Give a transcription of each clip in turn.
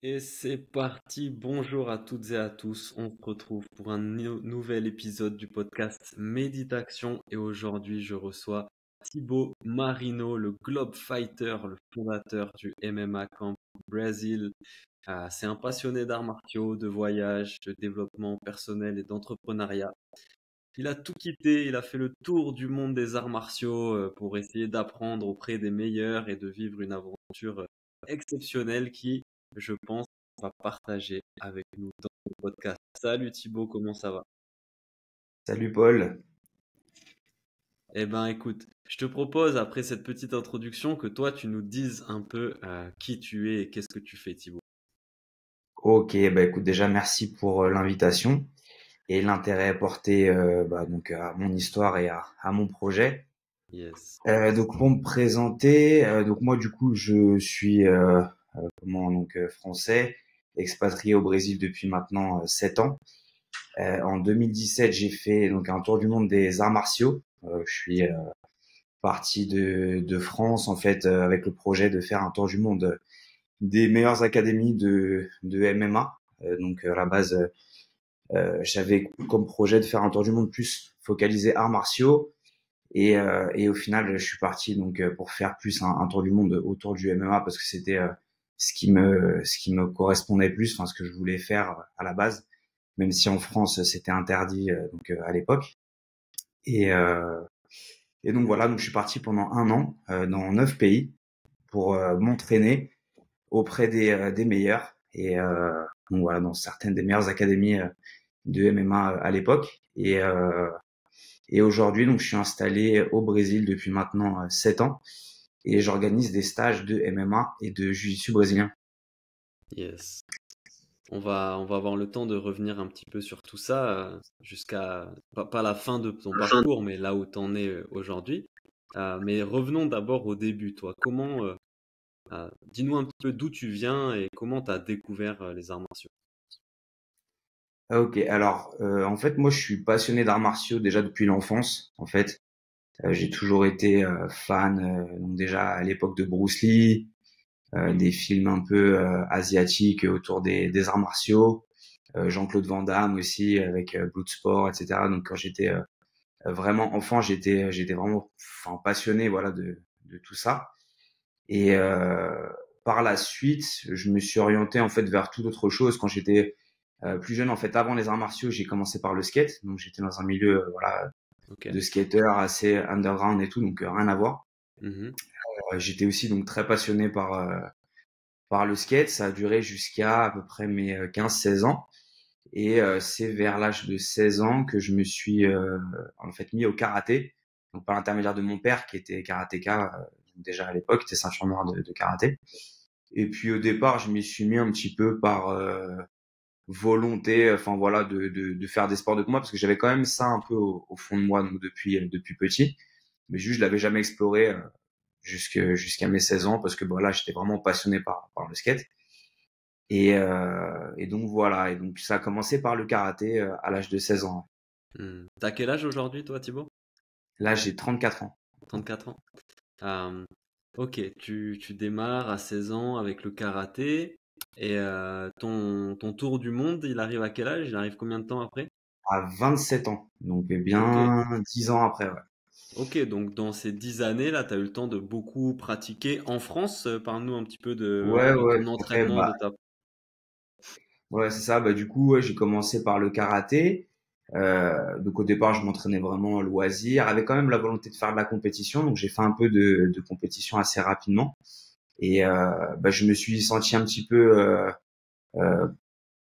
Et c'est parti, bonjour à toutes et à tous. On se retrouve pour un nouvel épisode du podcast Méditation. Et aujourd'hui, je reçois Thibaut Marino, le Globe Fighter, le fondateur du MMA Camp Brésil. C'est un passionné d'arts martiaux, de voyage, de développement personnel et d'entrepreneuriat. Il a tout quitté, il a fait le tour du monde des arts martiaux pour essayer d'apprendre auprès des meilleurs et de vivre une aventure exceptionnelle qui, je pense, va partager avec nous dans le podcast. Salut Thibaut, comment ça va? Salut Paul. Eh ben écoute, je te propose après cette petite introduction que toi tu nous dises un peu qui tu es et qu'est-ce que tu fais Thibaut. Ok, bah écoute, déjà merci pour l'invitation et l'intérêt porté donc à mon histoire et à mon projet. Yes. Donc pour me présenter, donc moi du coup je suis français, expatrié au Brésil depuis maintenant 7 ans. En 2017 j'ai fait donc un tour du monde des arts martiaux. Je suis parti de France en fait avec le projet de faire un tour du monde des meilleures académies de MMA. À la base, j'avais comme projet de faire un tour du monde plus focalisé arts martiaux. Et au final, je suis parti pour faire plus un tour du monde autour du MMA parce que c'était ce qui me correspondait plus, enfin ce que je voulais faire à la base, même si en France c'était interdit à l'époque. Et, euh, et donc voilà, donc je suis parti pendant un an dans 9 pays pour m'entraîner auprès des meilleurs donc voilà dans certaines des meilleures académies de MMA à l'époque et aujourd'hui donc je suis installé au Brésil depuis maintenant 7 ans et j'organise des stages de MMA et de Jiu-Jitsu brésilien. Yes. On va avoir le temps de revenir un petit peu sur tout ça jusqu'à pas la fin de ton parcours, mais là où tu en es aujourd'hui. Mais revenons d'abord au début, toi. Dis-nous un petit peu d'où tu viens et comment tu as découvert les arts martiaux. Ok, alors en fait moi je suis passionné d'arts martiaux déjà depuis l'enfance en fait. J'ai toujours été fan donc déjà à l'époque de Bruce Lee, des films un peu asiatiques autour des arts martiaux. Jean-Claude Van Damme aussi avec Bloodsport, etc. Donc quand j'étais vraiment enfant, j'étais vraiment enfin passionné voilà de tout ça. Et par la suite, je me suis orienté en fait vers toute autre chose quand j'étais plus jeune. En fait, avant les arts martiaux, j'ai commencé par le skate. Donc j'étais dans un milieu voilà Ok. de skateurs assez underground et tout, donc rien à voir. Mhm. J'étais aussi donc très passionné par le skate. Ça a duré jusqu'à à peu près mes 15-16 ans. Et c'est vers l'âge de 16 ans que je me suis en fait mis au karaté, donc par l'intermédiaire de mon père qui était karatéka déjà à l'époque, était ceinture noire de karaté. Et puis au départ, je m'y suis mis un petit peu par volonté, enfin voilà, de faire des sports de combat parce que j'avais quand même ça un peu au fond de moi donc depuis petit, mais juste je l'avais jamais exploré jusqu'à mes 16 ans parce que voilà, j'étais vraiment passionné par le skate. Et donc voilà, et donc ça a commencé par le karaté à l'âge de 16 ans. T'as quel âge aujourd'hui, toi, Thibaut? Là, j'ai 34 ans. 34 ans. Euh, ok, tu démarres à 16 ans avec le karaté et ton tour du monde, il arrive à quel âge? Il arrive combien de temps après? À 27 ans, donc Ok. bien 10 ans après, ouais. Ok, donc dans ces 10 années-là, tu as eu le temps de beaucoup pratiquer en France. Parle-nous un petit peu Ouais, de ouais, ton tout à fait. entraînement, de ta... Ouais, c'est ça. Bah, du coup, ouais, j'ai commencé par le karaté. Donc au départ, je m'entraînais vraiment au loisir, avec quand même la volonté de faire de la compétition. Donc j'ai fait un peu de compétition assez rapidement. Et je me suis senti un petit peu euh,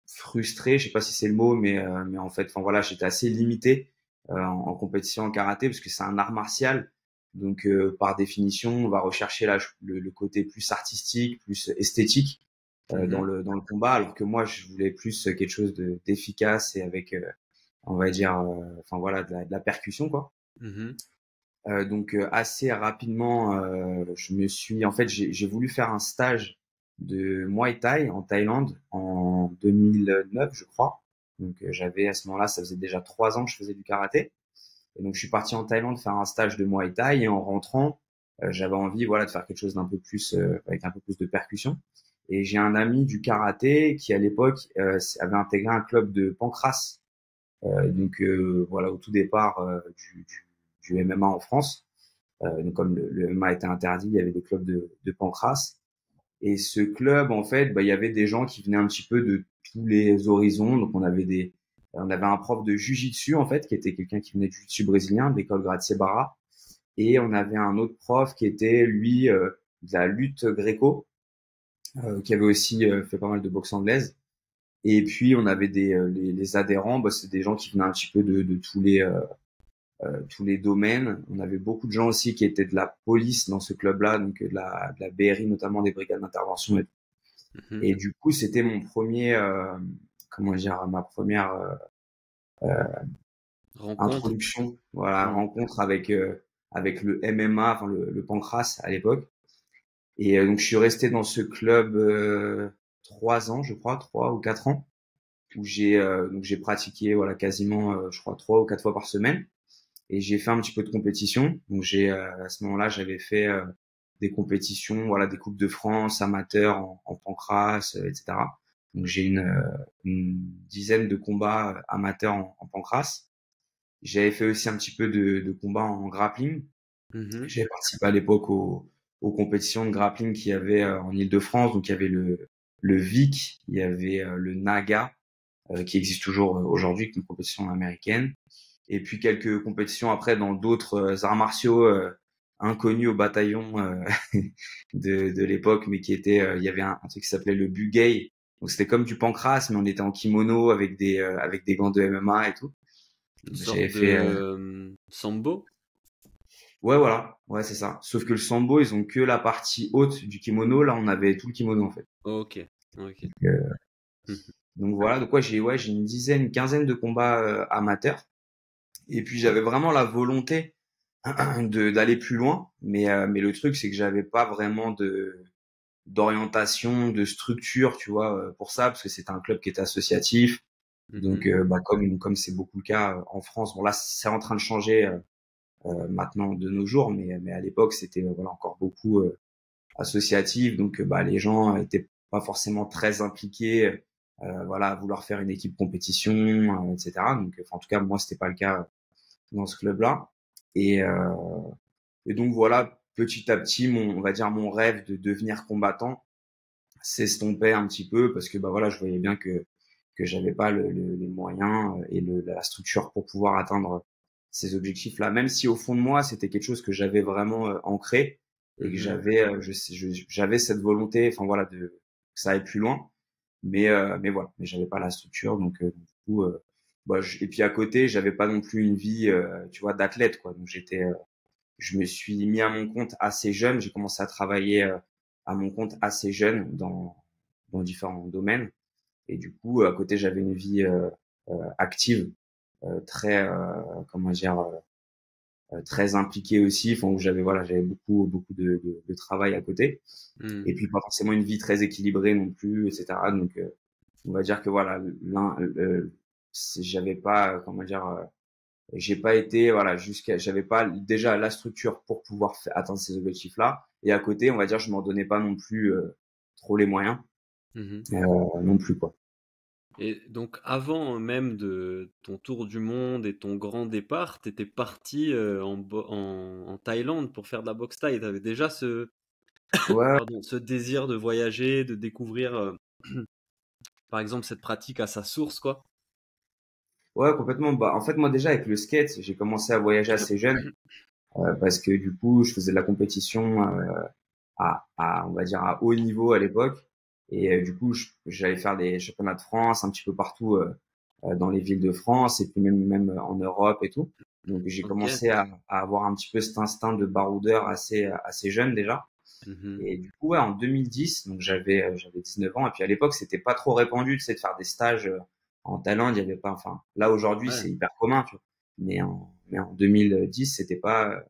frustré. Je sais pas si c'est le mot, mais en fait, enfin voilà, j'étais assez limité en compétition en karaté parce que c'est un art martial. Donc par définition, on va rechercher le côté plus artistique, plus esthétique dans Mhm, le combat, alors que moi, je voulais plus quelque chose d'efficace et avec, on va dire, enfin voilà, de la percussion, quoi. mhm. Assez rapidement, en fait, j'ai voulu faire un stage de Muay Thai en Thaïlande en 2009, je crois. J'avais à ce moment-là, ça faisait déjà 3 ans que je faisais du karaté. Et donc je suis parti en Thaïlande faire un stage de Muay Thai et en rentrant, j'avais envie, voilà, de faire quelque chose d'un peu plus avec un peu plus de percussion. Et j'ai un ami du karaté qui à l'époque avait intégré un club de Pancrace. Voilà, au tout départ du MMA en France. Donc comme le MMA était interdit, il y avait des clubs de Pancrace. Et ce club, en fait, il y avait des gens qui venaient un petit peu de tous les horizons. Donc on avait un prof de jiu-jitsu en fait, qui était quelqu'un qui venait du jiu-jitsu brésilien, de l'école Gracie Barra, et on avait un autre prof qui était lui de la lutte gréco, qui avait aussi fait pas mal de boxe anglaise. Et puis on avait les adhérents, c'est des gens qui venaient un petit peu de tous les domaines. On avait beaucoup de gens aussi qui étaient de la police dans ce club-là, donc de la BRI, notamment des brigades d'intervention. Et du coup, c'était mon premier, comment dire, ma première Rencontre. introduction, voilà, rencontre avec le MMA, enfin le pancrace à l'époque. Et donc, je suis resté dans ce club 3 ans, je crois, 3 ou 4 ans, où j'ai pratiqué voilà quasiment, je crois, 3 ou 4 fois par semaine. Et j'ai fait un petit peu de compétition. Donc à ce moment-là, j'avais fait des compétitions, voilà, des coupes de France amateurs en pancrace, etc. Donc j'ai une dizaine de combats amateurs en pancrace. J'avais fait aussi un petit peu de combats en grappling. J'avais participé à l'époque aux compétitions de grappling qu'il y avait en Île-de-France. Donc il y avait le VIC, il y avait le NAGA, qui existe toujours aujourd'hui, qui est une compétition américaine. Et puis quelques compétitions après dans d'autres arts martiaux inconnus au bataillon de l'époque, mais qui était, il y avait un truc qui s'appelait le bugei. Donc c'était comme du pancrace, mais on était en kimono avec des gants de MMA et tout. Une J'avais sorte de fait, sambo. ouais voilà, ouais c'est ça. Sauf que le sambo, ils ont que la partie haute du kimono. Là, on avait tout le kimono en fait. Ok, ok. Euh, Mhm. donc voilà, donc j'ai une dizaine, une quinzaine de combats amateurs. Et puis j'avais vraiment la volonté d'aller plus loin, mais le truc c'est que j'avais pas vraiment de d'orientation, de structure, tu vois, pour ça, parce que c'était un club qui était associatif. Donc Mhm. comme c'est beaucoup le cas en France, bon là c'est en train de changer maintenant de nos jours, mais à l'époque c'était voilà encore beaucoup associatif, donc les gens étaient pas forcément très impliqués, voilà, à vouloir faire une équipe compétition, etc. Donc en tout cas moi c'était pas le cas dans ce club-là. Et, euh, et donc voilà, petit à petit, on va dire mon rêve de devenir combattant s'estompait un petit peu parce que voilà, je voyais bien que j'avais pas les moyens et la structure pour pouvoir atteindre ces objectifs-là. Même si au fond de moi, c'était quelque chose que j'avais vraiment ancré et que Mhm. j'avais cette volonté, enfin voilà, que ça aille plus loin. Mais voilà, mais j'avais pas la structure, donc du coup, et puis à côté, j'avais pas non plus une vie, tu vois, d'athlète, quoi. Donc je me suis mis à mon compte assez jeune. J'ai commencé à travailler à mon compte assez jeune dans différents domaines. Et du coup, à côté, j'avais une vie active, très, comment dire, très impliquée aussi, enfin, où j'avais beaucoup de travail à côté. Mhm. Et puis pas forcément une vie très équilibrée non plus, etc. Donc, on va dire que voilà, j'avais pas, comment dire, j'ai pas été voilà j'avais pas déjà la structure pour pouvoir atteindre ces objectifs là, et à côté on va dire je m'en donnais pas non plus trop les moyens Mhm. non plus quoi. Et donc avant même de ton tour du monde et ton grand départ, t'étais parti en Thaïlande pour faire de la boxe thaï. T'avais déjà Ouais, pardon, ce désir de voyager, de découvrir par exemple cette pratique à sa source, quoi. ouais complètement. En fait moi déjà avec le skate j'ai commencé à voyager assez jeune, parce que du coup je faisais de la compétition on va dire à haut niveau à l'époque, et du coup j'allais faire des championnats de France un petit peu partout dans les villes de France, et puis même en Europe et tout. Donc j'ai Ok. commencé à avoir un petit peu cet instinct de baroudeur assez jeune déjà. Mhm. Et du coup, ouais, en 2010, donc j'avais 19 ans, et puis à l'époque, c'était pas trop répandu, tu sais, de faire des stages en Thaïlande. Il y avait pas, enfin, là aujourd'hui, Ouais. c'est hyper commun, tu vois. Mais en 2010, c'était pas,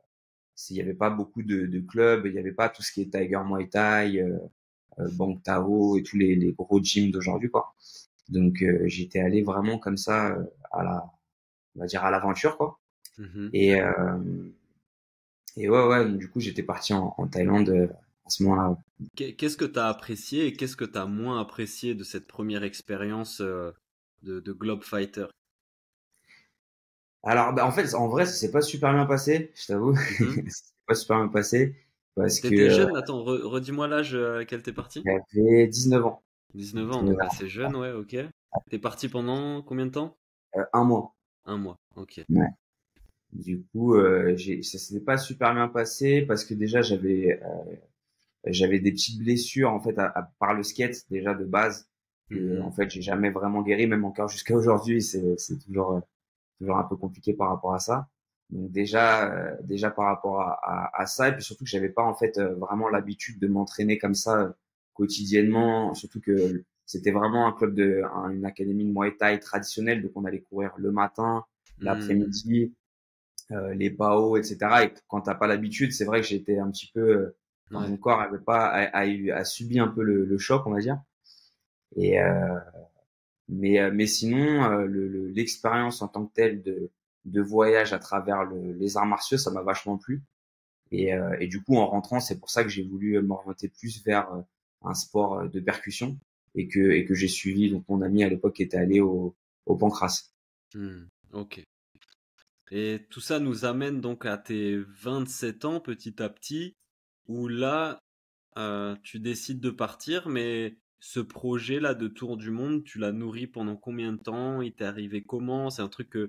il y avait pas beaucoup de clubs, il y avait pas tout ce qui est Tiger Muay Thai, Bang Tao et tous les gros gyms d'aujourd'hui, quoi. Donc j'étais allé vraiment comme ça on va dire à l'aventure, quoi. Mhm. Et ouais, ouais, donc, du coup, j'étais parti en Thaïlande à ce moment-là. Ouais. Qu'est-ce que tu as apprécié et qu'est-ce que tu as moins apprécié de cette première expérience de Globe Fighter? Alors, bah, en fait, en vrai, ça s'est pas super bien passé, je t'avoue. Mhm. Ça s'est pas super bien passé parce que T'étais jeune? Attends, redis-moi l'âge à laquelle t'es parti? j'avais 19 ans. 19 ans, 19 donc ans. assez jeune, ouais, ok. T'es parti pendant combien de temps? Un mois. Un mois, ok. Ouais. Du coup, ça s'était pas super bien passé parce que déjà j'avais des petites blessures en fait par le skate déjà de base que en Mhm. fait j'ai jamais vraiment guéri, même encore jusqu'à aujourd'hui. C'est toujours un peu compliqué par rapport à ça. Donc déjà par rapport à ça, et puis surtout que j'avais pas en fait vraiment l'habitude de m'entraîner comme ça quotidiennement, surtout que c'était vraiment un club une académie de Muay Thai traditionnelle, donc on allait courir le matin, Mhm. l'après-midi, les PAO, etc. Et quand t'as pas l'habitude, c'est vrai que j'étais un petit peu, enfin, mon Ouais. corps avait pas a subi un peu le choc, on va dire. Et mais sinon, l'expérience en tant que telle de voyage à travers les arts martiaux, ça m'a vachement plu. Et du coup, en rentrant, c'est pour ça que j'ai voulu m'orienter plus vers un sport de percussion et que j'ai suivi donc mon ami à l'époque qui était allé au Pancras. Hmm. Ok. Et tout ça nous amène donc à tes 27 ans petit à petit, où là, tu décides de partir, mais ce projet-là de tour du monde, tu l'as nourri pendant combien de temps? Il t'est arrivé comment? C'est un truc que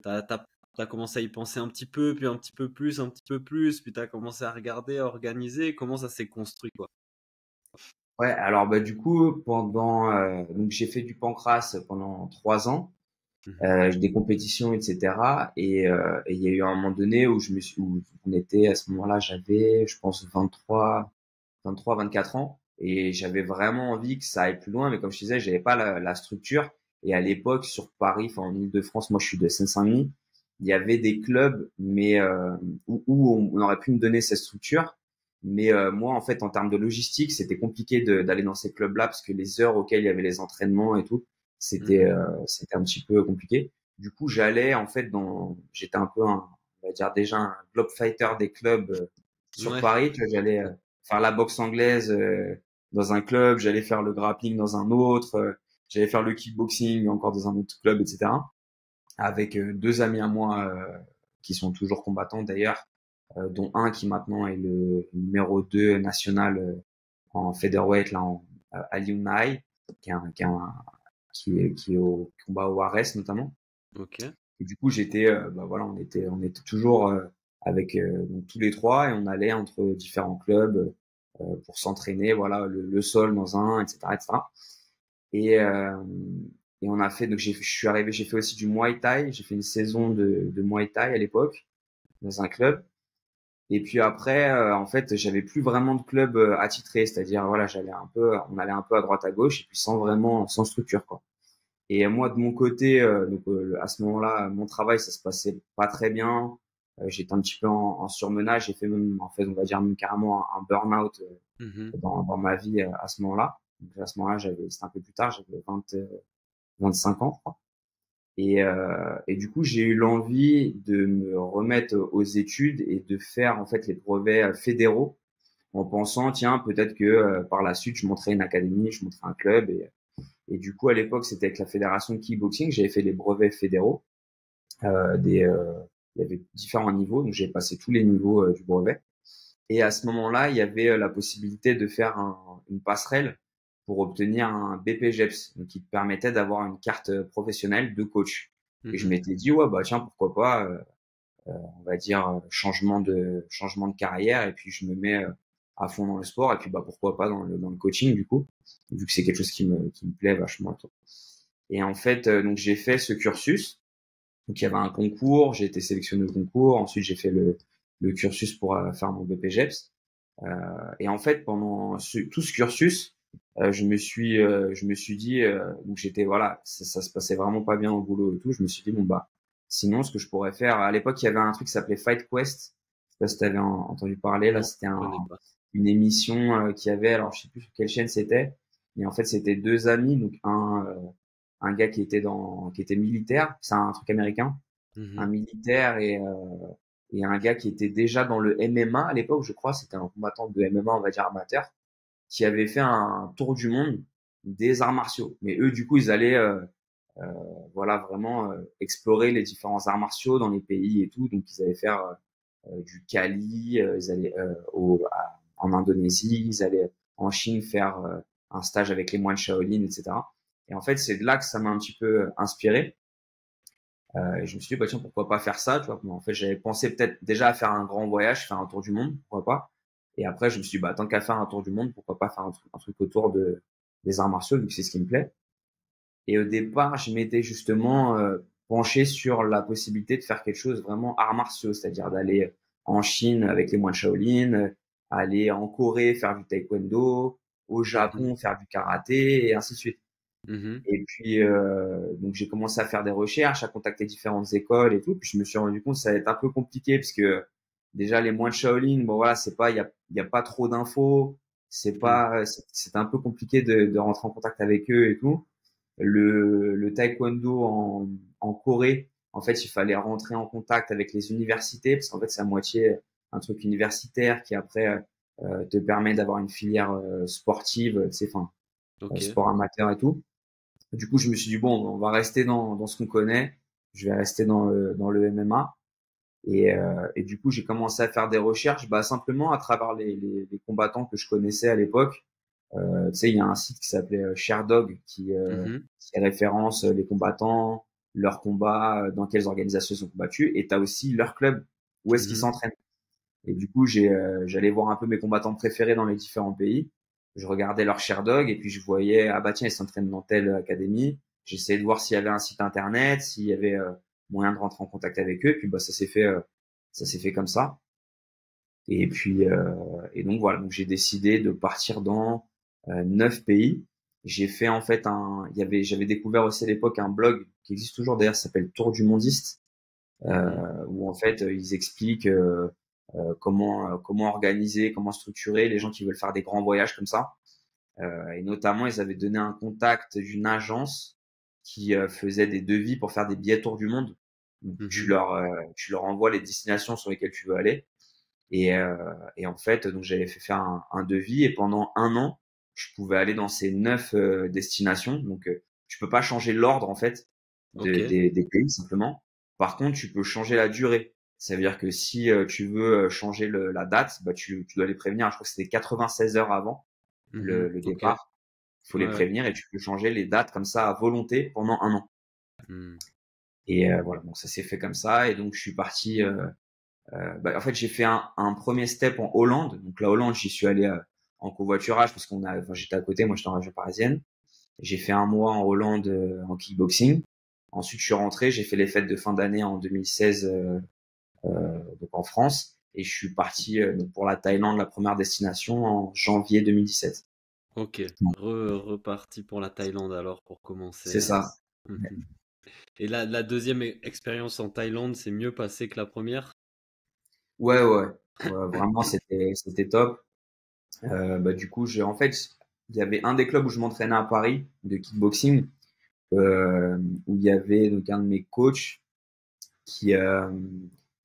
t'as commencé à y penser un petit peu, puis un petit peu plus, puis t'as commencé à regarder, à organiser. Comment ça s'est construit, quoi? Ouais, alors bah du coup donc j'ai fait du Pancras pendant 3 ans. Mhm. Des compétitions, etc. Et il y a eu un moment donné où on était à ce moment-là, j'avais, je pense, 24 ans, et j'avais vraiment envie que ça aille plus loin. Mais comme je disais, j'avais pas la structure. Et à l'époque, sur Paris, enfin en Île-de-France, moi je suis de Seine-Saint-Denis, il y avait des clubs, mais où on aurait pu me donner cette structure. Mais moi, en fait, en termes de logistique, c'était compliqué d'aller dans ces clubs-là parce que les heures auxquelles il y avait les entraînements et tout, Mhm. c'était un petit peu compliqué. Du coup, j'étais un peu on va dire déjà un globe fighter des clubs sur Ouais. Paris. Tu vois, j'allais faire la boxe anglaise dans un club, j'allais faire le grappling dans un autre, j'allais faire le kickboxing encore dans un autre club, etc. Avec deux amis à moi qui sont toujours combattants d'ailleurs, dont un qui maintenant est le numéro 2 national en featherweight là, Ali Unai, qui est au combat au Ares notamment. Ok. Et du coup, bah voilà, on était toujours avec donc tous les trois, et on allait entre différents clubs pour s'entraîner, voilà, le sol dans un, etc., etc. Et, euh, et on a fait, donc je suis arrivé, j'ai fait aussi du Muay Thai, j'ai fait une saison de Muay Thai à l'époque dans un club. Et puis après, en fait, j'avais plus vraiment de club attitré, c'est-à-dire voilà, on allait un peu à droite à gauche, et puis sans structure quoi. Et moi, de mon côté, à ce moment-là, mon travail, ça se passait pas très bien. J'étais un petit peu en surmenage. J'ai fait même, en fait, on va dire même carrément un burn-out Mhm. dans ma vie à ce moment-là. Donc, à ce moment-là, c'était un peu plus tard, j'avais 25 ans, je crois. Et du coup, j'ai eu l'envie de me remettre aux études et de faire en fait les brevets fédéraux, en pensant, tiens, peut-être que par la suite, je monterai une académie, je monterai un club. Et du coup, à l'époque, c'était avec la fédération de kickboxing. J'avais fait les brevets fédéraux. Il y avait différents niveaux, donc j'ai passé tous les niveaux du brevet. Et à ce moment-là, il y avait la possibilité de faire une passerelle pour obtenir un BPJEPS, donc qui te permettait d'avoir une carte professionnelle de coach. Et je Mhm. m'étais dit, ouais, bah tiens, pourquoi pas, on va dire changement de carrière, et puis je me mets à fond dans le sport, et puis bah pourquoi pas dans le coaching du coup, vu que c'est quelque chose qui me plaît vachement. Et en fait, donc j'ai fait ce cursus. Donc il y avait un concours, j'ai été sélectionné au concours. Ensuite, j'ai fait le cursus pour faire mon BPGEPS. Et en fait, pendant tout ce cursus, je me suis dit, donc voilà, ça se passait vraiment pas bien au boulot et tout. Je me suis dit bon bah, sinon ce que je pourrais faire, à l'époque il y avait un truc qui s'appelait Fight Quest. Je sais pas si t'avais entendu parler. Là, Non, c'était je connais pas. une émission qui avait, alors je sais plus sur quelle chaîne c'était, mais en fait c'était deux amis, donc un gars qui était militaire, c'est un truc américain, un Mhm. militaire et un gars qui était déjà dans le MMA à l'époque, je crois, c'était un combattant de MMA, on va dire amateur, qui avait fait un tour du monde des arts martiaux. Mais eux, du coup, ils allaient euh, voilà vraiment explorer les différents arts martiaux dans les pays et tout. Donc ils allaient faire du Kali, ils allaient en Indonésie, ils allaient en Chine faire un stage avec les moines Shaolin, etc. Et en fait, c'est de là que ça m'a un petit peu inspiré. Et je me suis dit, bah, tiens, pourquoi pas faire ça, tu vois. En fait, j'avais pensé peut-être déjà à faire un grand voyage, faire un tour du monde, pourquoi pas. Et après, je me suis dit, bah, tant qu'à faire un tour du monde, pourquoi pas faire un truc autour des arts martiaux, vu que c'est ce qui me plaît. Et au départ, je m'étais justement penché sur la possibilité de faire quelque chose vraiment arts martiaux, c'est-à-dire d'aller en Chine avec les moines Shaolin, aller en Corée faire du taekwondo, au Mhm. Japon faire du karaté, et ainsi de suite. Mhm. Et puis, donc j'ai commencé à faire des recherches, à contacter différentes écoles et tout. Puis je me suis rendu compte que ça allait être un peu compliqué parce que déjà les moines Shaolin, bon voilà, c'est pas, il y a pas trop d'infos, c'est Mhm. pas, c'est un peu compliqué de rentrer en contact avec eux et tout. Le taekwondo en Corée, en fait, il fallait rentrer en contact avec les universités parce qu'en fait, c'est à moitié un truc universitaire qui après te permet d'avoir une filière sportive, tu sais, enfin, Ok. sport amateur et tout. Du coup, je me suis dit, bon, on va rester dans ce qu'on connaît. Je vais rester dans le MMA. Et du coup, j'ai commencé à faire des recherches, bah, simplement à travers les combattants que je connaissais à l'époque. Tu sais, il y a un site qui s'appelait Sherdog Mhm. qui référence les combattants, leurs combats, dans quelles organisations ils sont combattus. Et tu as aussi leur club, où est-ce qu'ils Mhm. s'entraînent. Et du coup, j'allais voir un peu mes combattants préférés dans les différents pays. Je regardais leur Sherdog et puis je voyais, ah bah tiens, ils s'entraînent dans telle académie. J'essayais de voir s'il y avait un site internet, s'il y avait moyen de rentrer en contact avec eux. Et puis bah ça s'est fait comme ça. Et puis et donc voilà, donc j'ai décidé de partir dans 9 pays. J'ai fait en fait j'avais découvert aussi à l'époque un blog qui existe toujours d'ailleurs, ça s'appelle Tour du Mondiste, Mhm. où en fait ils expliquent comment organiser, comment structurer les gens qui veulent faire des grands voyages comme ça. Et notamment, ils avaient donné un contact d'une agence qui faisait des devis pour faire des billets tour du monde. Donc, Mhm. tu leur envoies les destinations sur lesquelles tu veux aller. Et en fait, donc j'avais fait faire un devis et pendant un an, je pouvais aller dans ces 9 destinations. Donc, tu peux pas changer l'ordre en fait Ok. des pays simplement. Par contre, tu peux changer la durée. Ça veut dire que si tu veux changer la date, bah tu dois les prévenir. Je crois que c'était 96 heures avant Mhm. le Ok. départ. Il faut les Ouais, ouais. prévenir et tu peux changer les dates comme ça à volonté pendant un an. Mhm. Et voilà, donc ça s'est fait comme ça. Et donc je suis parti. Bah, en fait, j'ai fait un premier step en Hollande. Donc la Hollande, j'y suis allé en covoiturage parce enfin, j'étais à côté. Moi, j'étais en région parisienne. J'ai fait un mois en Hollande en kickboxing. Ensuite, je suis rentré. J'ai fait les fêtes de fin d'année en 2016 donc en France. Et je suis parti donc pour la Thaïlande, la première destination, en janvier 2017. Ok. Reparti pour la Thaïlande alors pour commencer. C'est ça. Mhm. Et la deuxième expérience en Thaïlande, c'est mieux passé que la première? Ouais, ouais. Ouais, vraiment, c'était top. Bah, du coup, en fait, il y avait un des clubs où je m'entraînais à Paris de kickboxing, euh, où il y avait donc un de mes coachs qui, euh,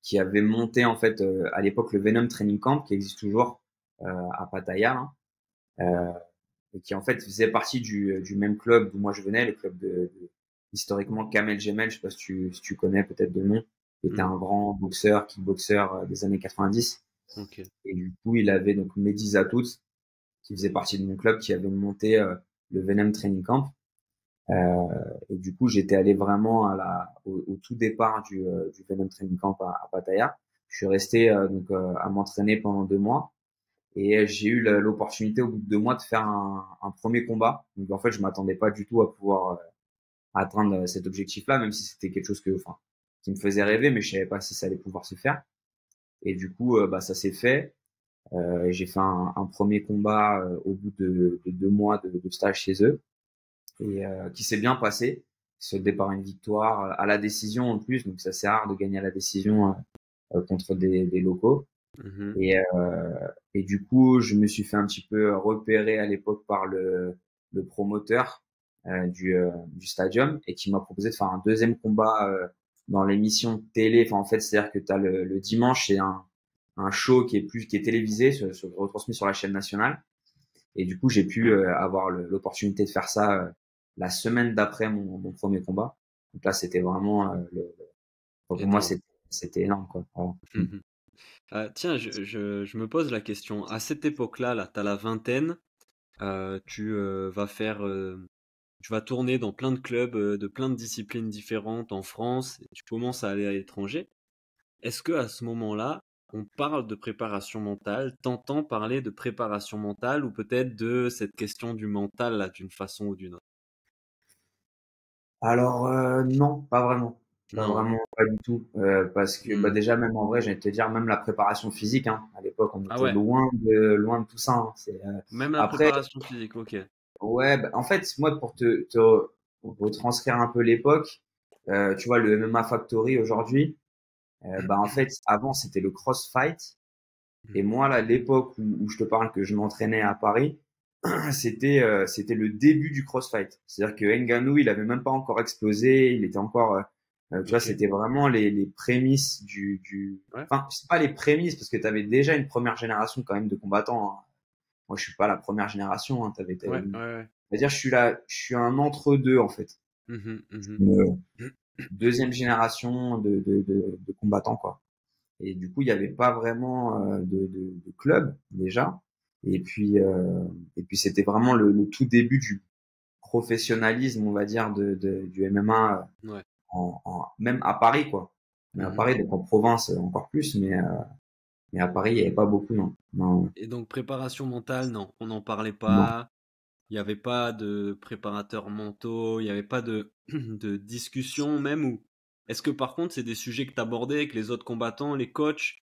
qui avait monté en fait à l'époque le Venom Training Camp qui existe toujours à Pattaya, hein, et qui en fait faisait partie du même club d'où moi je venais, le club historiquement Kamel Gemel, je sais pas si tu connais peut-être de nom, qui était Mhm. un grand boxeur, kickboxer des années 90. Ok. Et du coup, il avait donc Mehdi Zatout, qui faisait partie de mon club, qui avait monté le Venom Training Camp. Et du coup, j'étais allé vraiment au tout départ du Venom Training Camp à Pattaya. Je suis resté donc à m'entraîner pendant 2 mois et j'ai eu l'opportunité au bout de 2 mois de faire un premier combat. Donc en fait, je m'attendais pas du tout à pouvoir atteindre cet objectif-là, même si c'était quelque chose enfin, qui me faisait rêver, mais je savais pas si ça allait pouvoir se faire. Et du coup, bah, ça s'est fait. J'ai fait un premier combat au bout de 2 mois de stage chez eux et qui s'est bien passé. Ce départ une victoire à la décision en plus, donc ça c'est rare de gagner à la décision contre des locaux. Mhm. Et, et du coup, je me suis fait un petit peu repérer à l'époque par le promoteur du stadium et qui m'a proposé de faire un deuxième combat dans l'émission télé. Enfin, en fait, c'est-à-dire que t'as le dimanche, c'est un show qui est télévisé, retransmis sur la chaîne nationale. Et du coup, j'ai pu avoir l'opportunité de faire ça la semaine d'après mon premier combat. Donc là, c'était vraiment pour moi, Énorme. c'était énorme, quoi. Voilà. Tiens, je me pose la question. À cette époque-là, là, tu as la vingtaine, tu vas tourner dans plein de clubs, de plein de disciplines différentes en France, et tu commences à aller à l'étranger. Est-ce que à ce moment-là, on parle de préparation mentale, t'entends parler de préparation mentale ou peut-être de cette question du mental là, d'une façon ou d'une autre? Alors non, pas vraiment. Pas Non. vraiment, pas du tout. Parce que bah, Hmm. déjà, même en vrai, j'ai envie de te dire, même la préparation physique, hein, à l'époque, on Ah était ouais, loin de tout ça. Hein. même la Après, préparation physique, ok. ouais, bah, en fait, moi, pour te retranscrire un peu l'époque, tu vois, le MMA Factory aujourd'hui, bah, en fait, avant, c'était le CrossFight. Et Mhm. moi, là, l'époque où je te parle que je m'entraînais à Paris, c'était le début du CrossFight. C'est-à-dire que Ngannou, il avait même pas encore explosé, il était encore, tu vois, Ok. c'était vraiment les prémices Ouais, enfin, c'est pas les prémices parce que tu avais déjà une première génération quand même de combattants. Hein. Moi, je suis pas la première génération. Hein. ouais, ouais, ouais. C'est-à-dire, je suis un entre-deux en fait, Mhm, mhm. une deuxième génération de combattants quoi. Et du coup, il n'y avait pas vraiment de club déjà. Et puis c'était vraiment le tout début du professionnalisme, on va dire, du MMA Ouais. même à Paris, quoi. Mais à Mhm. Paris, donc en province encore plus, mais à Paris, il n'y avait pas beaucoup, non. Non, Et donc préparation mentale, non, on n'en parlait non. pas. Il n'y avait pas de préparateurs mentaux, il n'y avait pas de, de discussion même ou est-ce que par contre c'est des sujets que tu abordais avec les autres combattants, les coachs,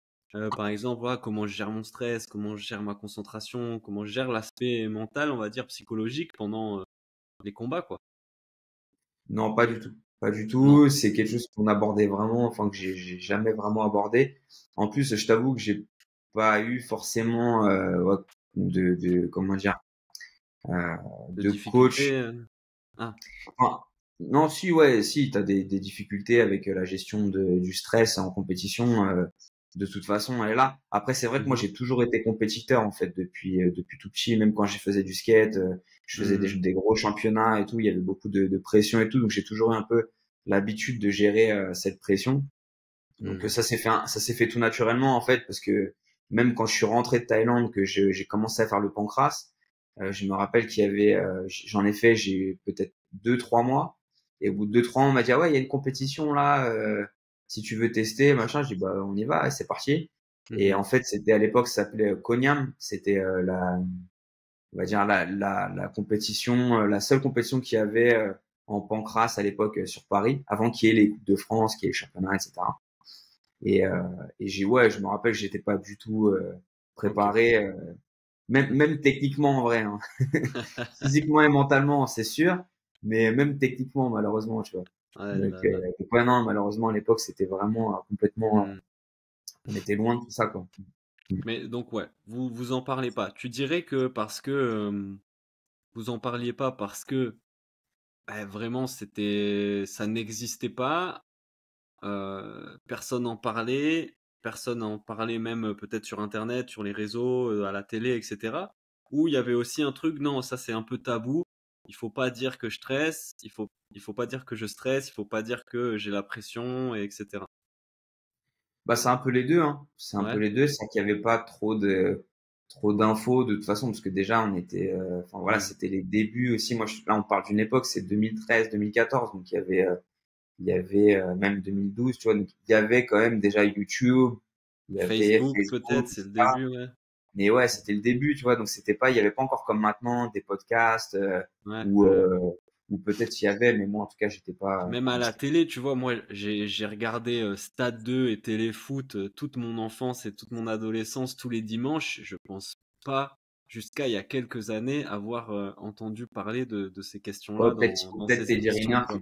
par exemple, voilà, comment je gère mon stress, comment je gère ma concentration, comment je gère l'aspect mental, on va dire psychologique pendant les combats, quoi. Non, pas du tout. Pas du Non. tout. C'est quelque chose qu'on abordait vraiment, enfin que j'ai jamais vraiment abordé. En plus, je t'avoue que j'ai pas eu forcément ouais, comment dire euh, De de difficultés. coach. Ah, Enfin, non, si, ouais, si, t'as des difficultés avec la gestion du stress en compétition. De toute façon, elle est là. Après, c'est vrai que moi, mhm, j'ai toujours été compétiteur en fait depuis tout petit. Même quand j'ai faisais du skate, je faisais mhm, des gros championnats et tout. Il y avait beaucoup de pression et tout, donc j'ai toujours eu un peu l'habitude de gérer cette pression. Donc mhm, ça s'est fait tout naturellement en fait, parce que même quand je suis rentré de Thaïlande, que j'ai commencé à faire le pancras, je me rappelle qu'il y avait, j'en ai fait, j'ai peut-être 2 3 mois, et au bout de 2 3 mois, on m'a dit ah ouais, il y a une compétition là, si tu veux tester, machin, je dis bah on y va, et c'est parti. Et mhm. en fait, c'était à l'époque, ça s'appelait Konyam, c'était on va dire la compétition, la seule compétition qu'il y avait en pancras à l'époque sur Paris, avant qu'il y ait les coupes de France, qu'il y ait les championnats, etc. Et, euh, et ouais, je me rappelle, j'étais pas du tout Ok. préparé, même techniquement en vrai, hein. Physiquement et mentalement, c'est sûr, mais même techniquement, malheureusement, tu vois. Ouais, Donc, ouais, non, malheureusement, à l'époque, c'était vraiment complètement, mhm. on était loin de tout ça, quoi. Mais donc ouais, vous en parlez pas. Tu dirais que parce que vous en parliez pas parce que vraiment ça n'existait pas, personne n'en parlait, personne n'en parlait même peut-être sur internet, sur les réseaux, à la télé, etc. Ou il y avait aussi un truc, non, ça c'est un peu tabou. Il faut pas dire que je stresse, il faut pas dire que je stresse, il faut pas dire que j'ai la pression, et etc. Bah, c'est un peu les deux, hein. C'est un peu Ouais. les deux. C'est qu'il y avait pas trop d'infos de toute façon, parce que déjà on était, enfin voilà, Hmm. c'était les débuts aussi. Moi, là, on parle d'une époque, c'est 2013, 2014, donc il y avait même 2012, tu vois, donc il y avait quand même déjà YouTube, il y avait Facebook peut-être, Facebook, c'est le etc. début, ouais. Mais ouais, c'était le début, tu vois, donc c'était pas, il y avait pas encore comme maintenant des podcasts Ouais, ou ouais. ou peut-être il y avait, mais moi en tout cas j'étais pas, Même à enfin, la télé, tu vois, moi j'ai regardé Stade 2 et Téléfoot toute mon enfance et toute mon adolescence tous les dimanches. Je pense pas, jusqu'à il y a quelques années, avoir entendu parler de ces questions-là ouais, dans peut-être ces Teddy émissions, Riner quoi.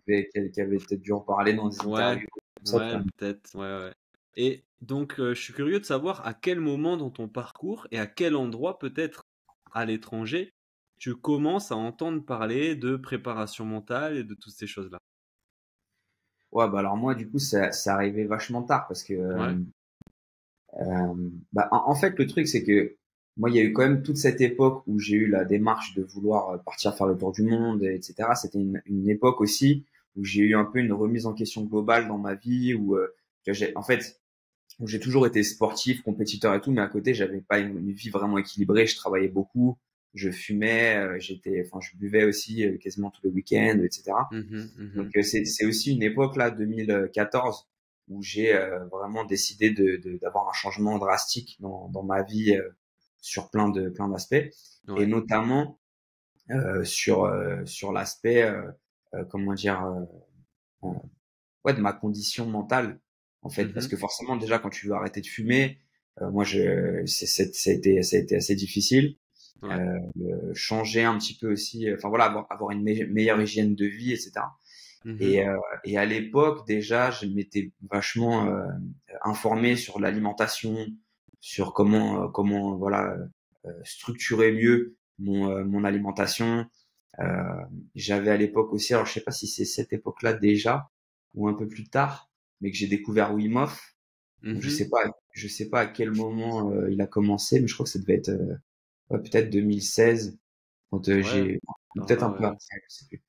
qui avait peut-être dû en parler dans des Ouais, interviews comme ça, ouais, peut-être, ouais, ouais. Et donc, je suis curieux de savoir à quel moment dans ton parcours et à quel endroit, peut-être à l'étranger, tu commences à entendre parler de préparation mentale et de toutes ces choses-là. Ouais, bah alors moi, du coup, ça arrivait vachement tard parce que, Ouais. bah, en fait, le truc, c'est que moi, il y a eu quand même toute cette époque où j'ai eu la démarche de vouloir partir faire le tour du monde, etc. C'était une époque aussi où j'ai eu un peu une remise en question globale dans ma vie, où en fait, où j'ai toujours été sportif, compétiteur et tout, mais à côté, j'avais pas une vie vraiment équilibrée. Je travaillais beaucoup, je fumais, enfin, je buvais aussi quasiment tous les week-ends, etc. Mhm, Donc mhm. c'est aussi une époque là 2014 où j'ai vraiment décidé d'avoir un changement drastique dans ma vie sur plein d'aspects et Ouais. notamment sur l'aspect comment dire euh, ouais de ma condition mentale en fait parce Mhm. que forcément déjà quand tu veux arrêter de fumer moi ça a été assez difficile Ouais. changer un petit peu aussi enfin voilà avoir une meilleure hygiène de vie etc. Mhm. Et à l'époque, déjà, je m'étais vachement informé sur l'alimentation, sur comment voilà structurer mieux mon alimentation. Euh, J'avais à l'époque aussi, alors je sais pas si c'est cette époque-là déjà ou un peu plus tard, mais que j'ai découvert Wim Hof. Donc Mhm. je sais pas à quel moment il a commencé, mais je crois que ça devait être ouais, peut-être 2016 quand Ouais. j'ai ou Par peut-être là, un ouais, peu ouais. après, je sais plus.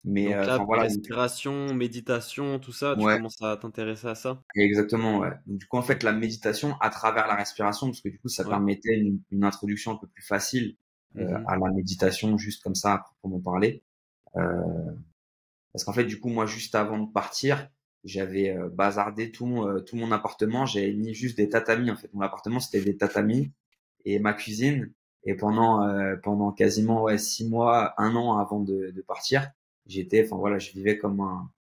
Mais Donc là, enfin voilà, donc, respiration, méditation, tout ça, tu ouais. commences à t'intéresser à ça? Exactement, ouais. Donc, du coup, en fait, la Ok. méditation à travers la respiration, parce que du coup, ça Ouais. permettait une introduction un peu plus facile Mhm. à la méditation, juste comme ça, à proprement parler. Euh, Parce qu'en fait, du coup, moi, juste avant de partir, j'avais bazardé tout mon appartement. J'avais mis juste des tatamis. En fait, mon appartement, c'était des tatamis et ma cuisine. Et pendant quasiment ouais, 6 mois, un an avant de partir, enfin voilà, je vivais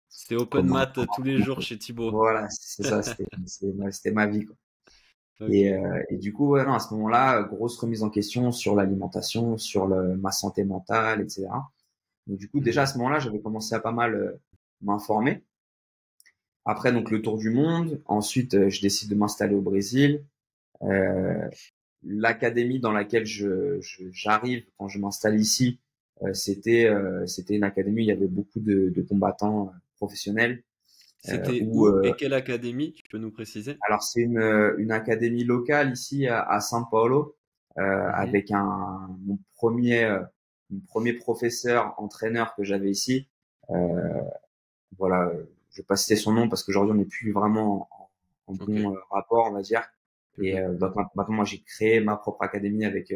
C'était open comme un, mat tous les jours chez Thibaut. voilà, c'est ça, c'était ma vie, quoi. Ok. Et du coup, ouais, non, à ce moment-là, grosse remise en question sur l'alimentation, sur ma santé mentale, etc. Donc du coup, déjà à Mhm. ce moment-là, j'avais commencé à pas mal m'informer. Après, donc le tour du monde. Ensuite, je décide de m'installer au Brésil. Euh, L'académie dans laquelle j'arrive quand je m'installe ici, c'était une académie où il y avait beaucoup de combattants professionnels. C'était Où où et quelle académie? Tu peux nous préciser? Alors c'est une académie locale ici à São Paulo Mhm. avec mon premier professeur entraîneur que j'avais ici. Euh, voilà, je vais pas citer son nom parce qu'aujourd'hui on n'est plus vraiment en Ok. bon rapport, on va dire. Et Mhm. donc maintenant moi j'ai créé ma propre académie avec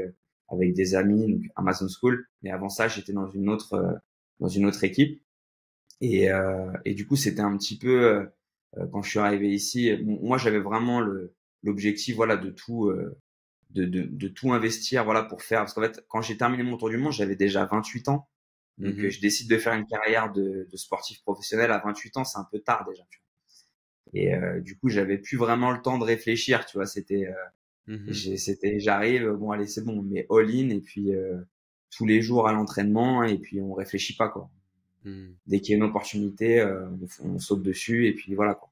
des amis, donc Amazon School. Mais avant ça j'étais dans une autre équipe. Et du coup, c'était un petit peu quand je suis arrivé ici, moi j'avais vraiment l'objectif voilà de tout investir voilà pour faire parce qu'en fait quand j'ai terminé mon tour du monde, j'avais déjà 28 ans. Donc Mhm. je décide de faire une carrière de sportif professionnel à 28 ans, c'est un peu tard déjà, tu vois. Et du coup, j'avais plus vraiment le temps de réfléchir, tu vois, Mhm. j'arrive, bon allez, c'est bon, mais all in et puis tous les jours à l'entraînement et puis on réfléchit pas quoi. Mhm. Dès qu'il y a une opportunité, on saute dessus et puis voilà quoi.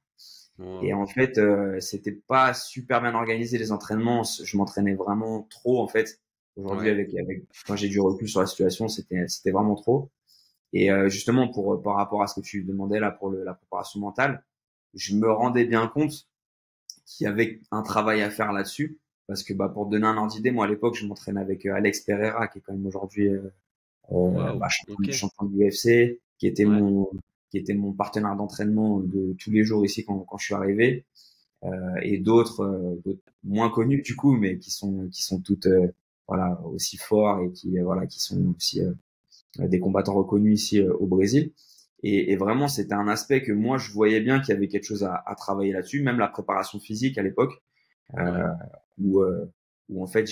Et Wow. en fait, c'était pas super bien organisé les entraînements. Je m'entraînais vraiment trop en fait. Aujourd'hui, Ouais. quand j'ai du recul sur la situation, c'était vraiment trop. Et justement, par rapport à ce que tu demandais là pour la préparation mentale, je me rendais bien compte qu'il y avait un travail à faire là-dessus. Parce que bah, pour te donner un ordre d'idée, moi à l'époque, je m'entraînais avec Alex Pereira, qui est quand même aujourd'hui Waouh. bah, Ok. champion de l'UFC, Ouais. qui était mon partenaire d'entraînement de tous les jours ici quand je suis arrivé, et d'autres moins connus du coup, mais qui sont toutes voilà aussi forts et qui voilà qui sont aussi des combattants reconnus ici au Brésil. Et vraiment, c'était un aspect que moi je voyais bien qu'il y avait quelque chose à travailler là-dessus, même la préparation physique à l'époque, Ouais. euh, où où en fait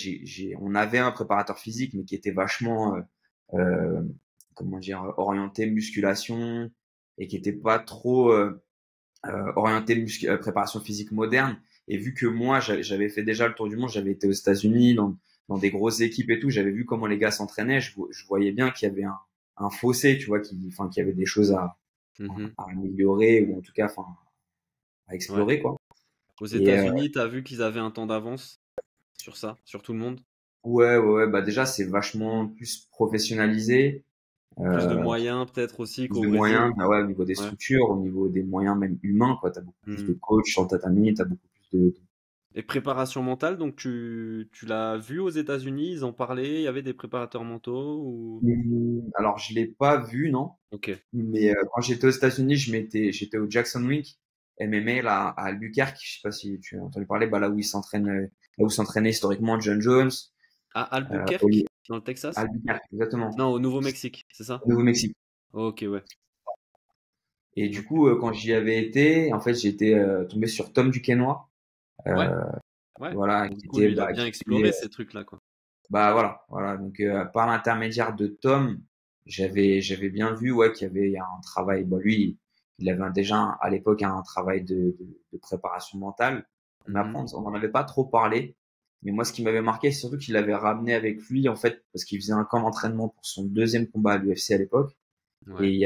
on avait un préparateur physique mais qui était vachement euh, comment dire orienté musculation et qui était pas trop orienté préparation physique moderne. Et vu que moi j'avais fait déjà le tour du monde, j'avais été aux États-Unis dans des grosses équipes et tout, j'avais vu comment les gars s'entraînaient, je voyais bien qu'il y avait un fossé, tu vois, enfin qu'il y avait des choses Mhm. à améliorer ou en tout cas enfin à Ouais. explorer quoi. Aux Et États-Unis, t'as vu qu'ils avaient un temps d'avance sur ça, sur tout le monde? ouais, bah déjà c'est vachement plus professionnalisé. Plus de Euh, moyens peut-être aussi Plus qu'au de Brésil. moyens, bah ouais, au niveau des Ouais. structures, au niveau des moyens même humains, quoi. T'as beaucoup plus de Hmm. coachs sur le tatami, t'as beaucoup plus de... Et préparation mentale, donc tu l'as vu aux États-Unis, ils en parlaient, il y avait des préparateurs mentaux ou... Alors, je l'ai pas vu, non. Ok. Mais quand j'étais aux États-Unis, j'étais au Jackson Wink MMA là à Albuquerque. Je sais pas si tu as entendu parler, bah là où il s'entraîne, là où s'entraînait historiquement John Jones, À au Albuquerque, dans le Texas? Albuquerque, exactement, Non, au Nouveau-Mexique, c'est ça? au Nouveau-Mexique. Ok, ouais. Et du Ok. coup, quand j'y avais été, en fait, j'étais tombé sur Tom Duquesnoy, Ouais, euh, ouais. voilà, Du coup, lui, il a bien qui était, exploré ces trucs-là, quoi. bah voilà. Donc par l'intermédiaire de Tom, j'avais bien vu ouais qu'il y avait un travail. Bah lui, il avait déjà à l'époque un travail de préparation mentale. Mais Mhm. après, on n'en avait pas trop parlé. Mais moi, ce qui m'avait marqué, c'est surtout qu'il avait ramené avec lui en fait parce qu'il faisait un camp d'entraînement pour son deuxième combat à l'UFC à l'époque. Et Ouais. il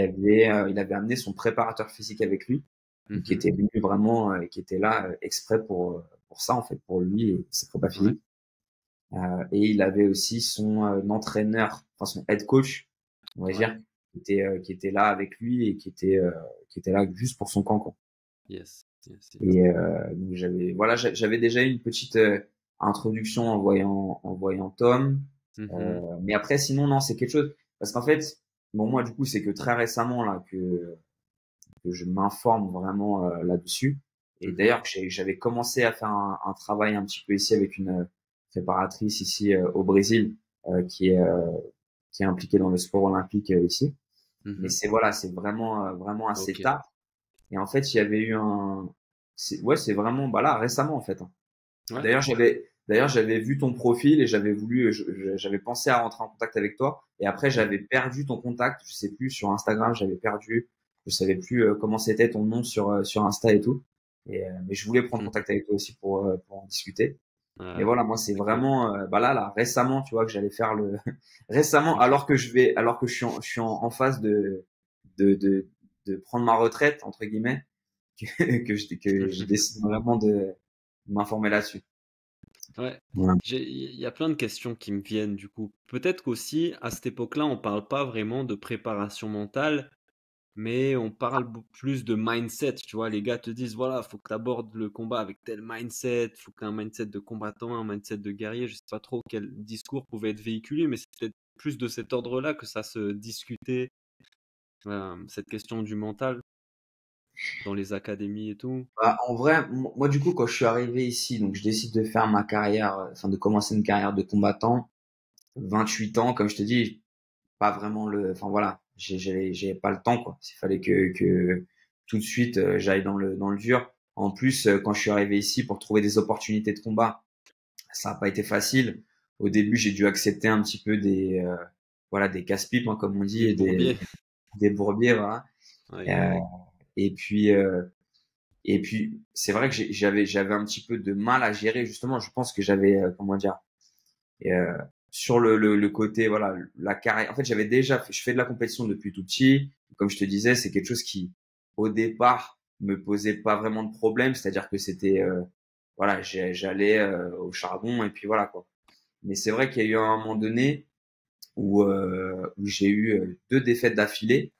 avait amené son préparateur physique avec lui, donc qui Mhm. était venu vraiment, qui était là exprès pour ça en fait, pour lui et ses prépas Ouais. physiques. Et il avait aussi son entraîneur, enfin son head coach, on va Ouais. dire, qui était là avec lui et qui était là juste pour son camp, quoi. Yes. Yes, yes. Et donc j'avais déjà eu une petite introduction en voyant Tom. Mhm. Mais après, sinon, non, c'est quelque chose. Parce qu'en fait, bon, moi, du coup, c'est que très récemment, là, que je m'informe vraiment là-dessus. Et Mhm. d'ailleurs, j'avais commencé à faire un travail un petit peu ici avec une préparatrice ici au Brésil qui est impliquée dans le sport olympique ici. Mais Mhm. c'est voilà, c'est vraiment assez Ok. tard. Et en fait, il y avait eu ouais, c'est vraiment bah là récemment en fait, hein. Ouais. D'ailleurs, j'avais vu ton profil et j'avais voulu, j'avais pensé à rentrer en contact avec toi. Et après, Mhm. j'avais perdu ton contact. Je sais plus sur Instagram, j'avais perdu. Je savais plus comment c'était ton nom sur Insta et tout. Mais je voulais prendre Mhm. contact avec toi aussi pour en discuter. Mais Ah, voilà, moi, c'est c'est cool. vraiment, bah là, récemment, tu vois, que j'allais faire le, récemment, alors que je suis en phase de, de, de prendre ma retraite entre guillemets, que je décide vraiment de m'informer là-dessus. Ouais. Ouais. Il y a plein de questions qui me viennent du coup. Peut-être qu'aussi, à cette époque-là, on parle pas vraiment de préparation mentale, mais on parle plus de mindset. Tu vois, les gars te disent, voilà, faut que tu abordes le combat avec tel mindset, faut que tu aies un mindset de combattant, un mindset de guerrier. Je sais pas trop quel discours pouvait être véhiculé, mais c'est peut-être plus de cet ordre-là que ça se discutait, cette question du mental dans les académies et tout. Bah, en vrai, moi du coup, quand je suis arrivé ici, donc je décide de faire ma carrière, enfin de commencer une carrière de combattant, 28 ans, comme je te dis, pas vraiment enfin voilà, j'ai pas le temps quoi. Il fallait que tout de suite j'aille dans le dur. En plus, quand je suis arrivé ici pour trouver des opportunités de combat, ça n'a pas été facile. Au début, j'ai dû accepter un petit peu voilà, des casse-pipes, hein, comme on dit, Des bourbiers. des bourbiers, voilà. Aïe, aïe, Euh, aïe. et puis, et puis, c'est vrai que j'avais un petit peu de mal à gérer, justement. Je pense que j'avais, comment dire, euh, sur le côté, voilà, la carrière. En fait, je fais de la compétition depuis tout petit. Comme je te disais, c'est quelque chose qui, au départ, me posait pas vraiment de problème. C'est-à-dire que c'était, voilà, j'allais au charbon et puis voilà, quoi. Mais c'est vrai qu'il y a eu un moment donné où j'ai eu deux défaites d'affilée.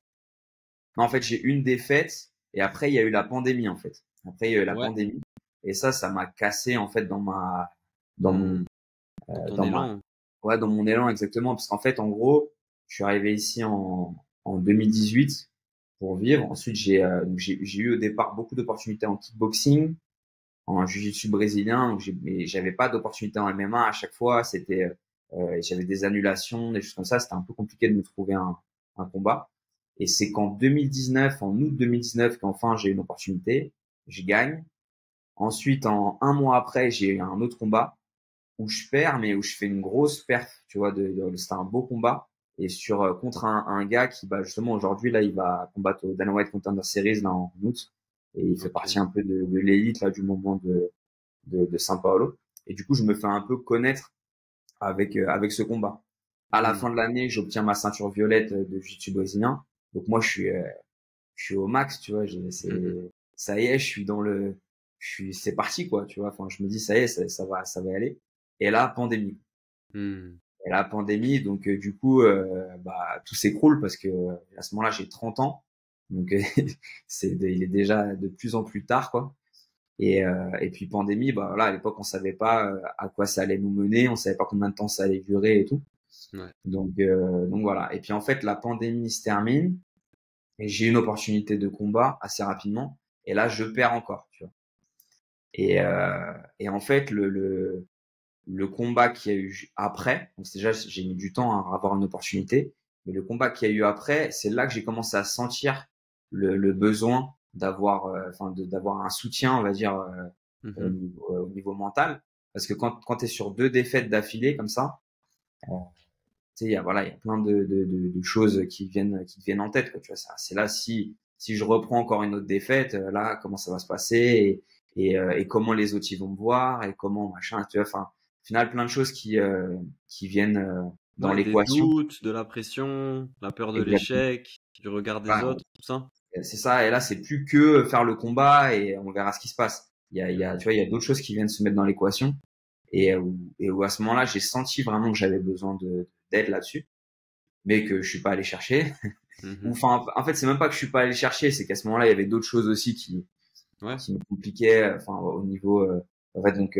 Non, en fait, j'ai une défaite et après il y a eu la pandémie en fait. Après il y a eu la Ouais. pandémie et ça m'a cassé en fait dans Hmm. mon Dans ton dans ma élan. ouais dans mon élan exactement parce qu'en fait en gros je suis arrivé ici en 2018 pour vivre. Ensuite j'ai eu au départ beaucoup d'opportunités en kickboxing, en jiu-jitsu brésilien, mais j'avais pas d'opportunité en MMA à chaque fois. J'avais des annulations, des choses comme ça. C'était un peu compliqué de me trouver un combat. Et c'est qu'en 2019, en août 2019, qu'enfin j'ai une opportunité, je gagne. Ensuite, en un mois après, j'ai eu un autre combat où je perds, mais où je fais une grosse perf. Tu vois, c'était un beau combat. Et contre un gars qui, bah, justement, aujourd'hui, là, il va combattre au Dana White Contender Series, là, en août. Et il fait Ok. partie un peu de l'élite, là, du moment de São Paulo. Et du coup, je me fais un peu connaître avec ce combat. À la Hmm. fin de l'année, j'obtiens ma ceinture violette de jiu-jitsu brésilien. Donc moi, je suis au max, tu vois. Mhm. Ça y est, c'est parti, quoi, tu vois. Enfin, je me dis, ça y est, ça va y aller. Et là, pandémie. Hmm. Et la pandémie, donc du coup, bah, tout s'écroule parce que à ce moment-là, j'ai 30 ans. Donc, il est déjà de plus en plus tard, quoi. Et puis pandémie, bah voilà, à l'époque, on savait pas à quoi ça allait nous mener, on savait pas combien de temps ça allait durer et tout. Ouais. Donc voilà. Et puis en fait, la pandémie se termine et j'ai une opportunité de combat assez rapidement. Et là, je perds encore, tu vois. Et en fait, le combat qu'il y a eu après, donc déjà, j'ai mis du temps à avoir une opportunité, mais le combat qu'il y a eu après, c'est là que j'ai commencé à sentir le besoin d'avoir, d'avoir un soutien, on va dire, au niveau mental. Parce que quand tu es sur 2 défaites d'affilée comme ça, tu sais, voilà, il y a plein de choses qui te viennent en tête, quoi, tu vois. C'est là, si je reprends encore une autre défaite, là, comment ça va se passer et comment les autres ils vont me voir et comment machin, tu vois. Enfin, au final, plein de choses qui viennent dans Ouais, des l'équation. doutes, de la pression, la peur de Exactement. l'échec, du regard des Voilà, autres, tout ça. c'est ça. Et là, c'est plus que faire le combat et on verra ce qui se passe. Mhm. Tu vois, il y a d'autres choses qui viennent se mettre dans l'équation et où à ce moment-là, j'ai senti vraiment que j'avais besoin d'aide là-dessus, mais que je suis pas allé chercher. Ou Mhm. enfin, en fait, c'est même pas que je suis pas allé chercher, c'est qu'à ce moment-là, il y avait d'autres choses aussi Ouais. qui me compliquaient. Enfin, au niveau, en fait, donc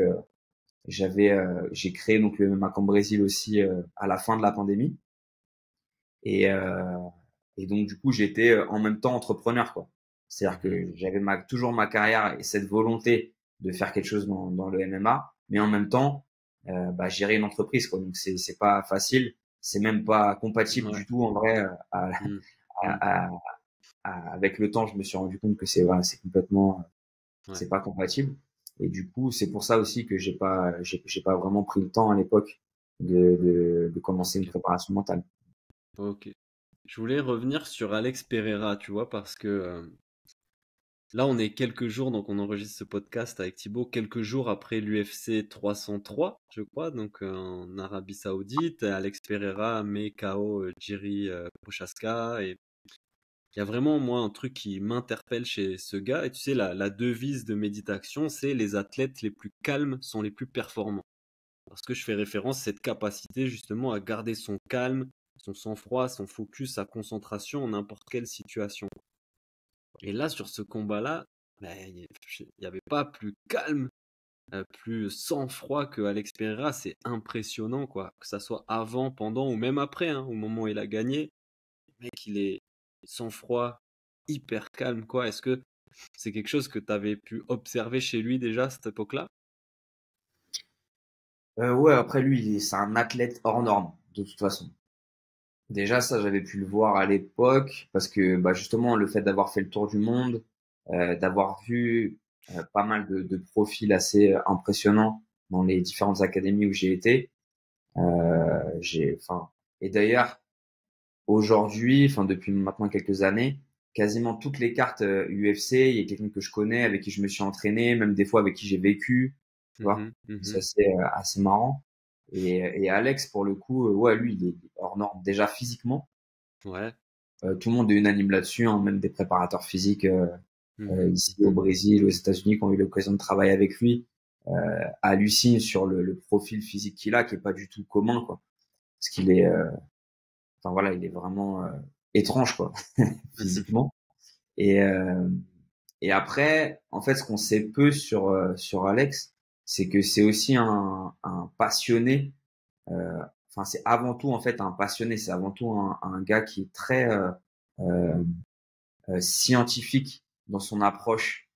j'ai créé donc le MMA Camp Brésil aussi à la fin de la pandémie, et euh, et donc du coup, j'étais en même temps entrepreneur, quoi. C'est-à-dire Mhm. que j'avais toujours ma carrière et cette volonté de faire quelque chose dans le MMA, mais en même temps, bah, gérer une entreprise, quoi. Donc c'est pas facile, c'est même pas compatible Ouais. du tout en vrai Mhm. Mhm. à, avec le temps, je me suis rendu compte que c'est voilà, c'est complètement, Ouais. c'est pas compatible. Et du coup, c'est pour ça aussi que j'ai pas vraiment pris le temps à l'époque de commencer une Ok. préparation mentale. Ok. Je voulais revenir sur Alex Pereira, tu vois, parce que là, on est quelques jours, donc on enregistre ce podcast avec Thibaut, quelques jours après l'UFC 303, je crois, donc en Arabie Saoudite. Alex Pereira met KO Jiri Prochazka. Et il y a vraiment, moi, un truc qui m'interpelle chez ce gars. Et tu sais, la devise de méditation, c'est les athlètes les plus calmes sont les plus performants. Parce que je fais référence à cette capacité justement à garder son calme, son sang-froid, son focus, sa concentration en n'importe quelle situation. Et là, sur ce combat-là, ben, il n'y avait pas plus calme, plus sang-froid que Alex Pereira. C'est impressionnant, quoi. Que ça soit avant, pendant ou même après, hein, au moment où il a gagné. Le mec, il est sang-froid, hyper calme, quoi. Est-ce que c'est quelque chose que tu avais pu observer chez lui déjà à cette époque-là? Ouais, après lui, c'est un athlète hors norme de toute façon. Déjà, ça, j'avais pu le voir à l'époque parce que bah, justement, le fait d'avoir fait le tour du monde, d'avoir vu pas mal de profils assez impressionnants dans les différentes académies où j'ai été, enfin, et d'ailleurs, aujourd'hui, enfin depuis maintenant quelques années, quasiment toutes les cartes UFC, il y a quelqu'un que je connais, avec qui je me suis entraîné, même des fois avec qui j'ai vécu, tu vois. Mhm, C'est mhm. assez marrant. Et Alex, pour le coup, ouais, lui, il est hors norme. Déjà physiquement, Ouais. tout le monde est unanime là-dessus, hein, même des préparateurs physiques Mhm, ici au mhm. Brésil, aux États-Unis, qui ont eu l'occasion de travailler avec lui, hallucinent sur le profil physique qu'il a, qui est pas du tout commun, quoi. Parce qu'il est, enfin voilà, il est vraiment étrange, quoi, Mhm. physiquement. Et, euh, et après, en fait, ce qu'on sait peu sur Alex, c'est que c'est aussi un passionné. Euh, Enfin, c'est avant tout en fait un passionné. C'est avant tout un gars qui est très euh, scientifique dans son approche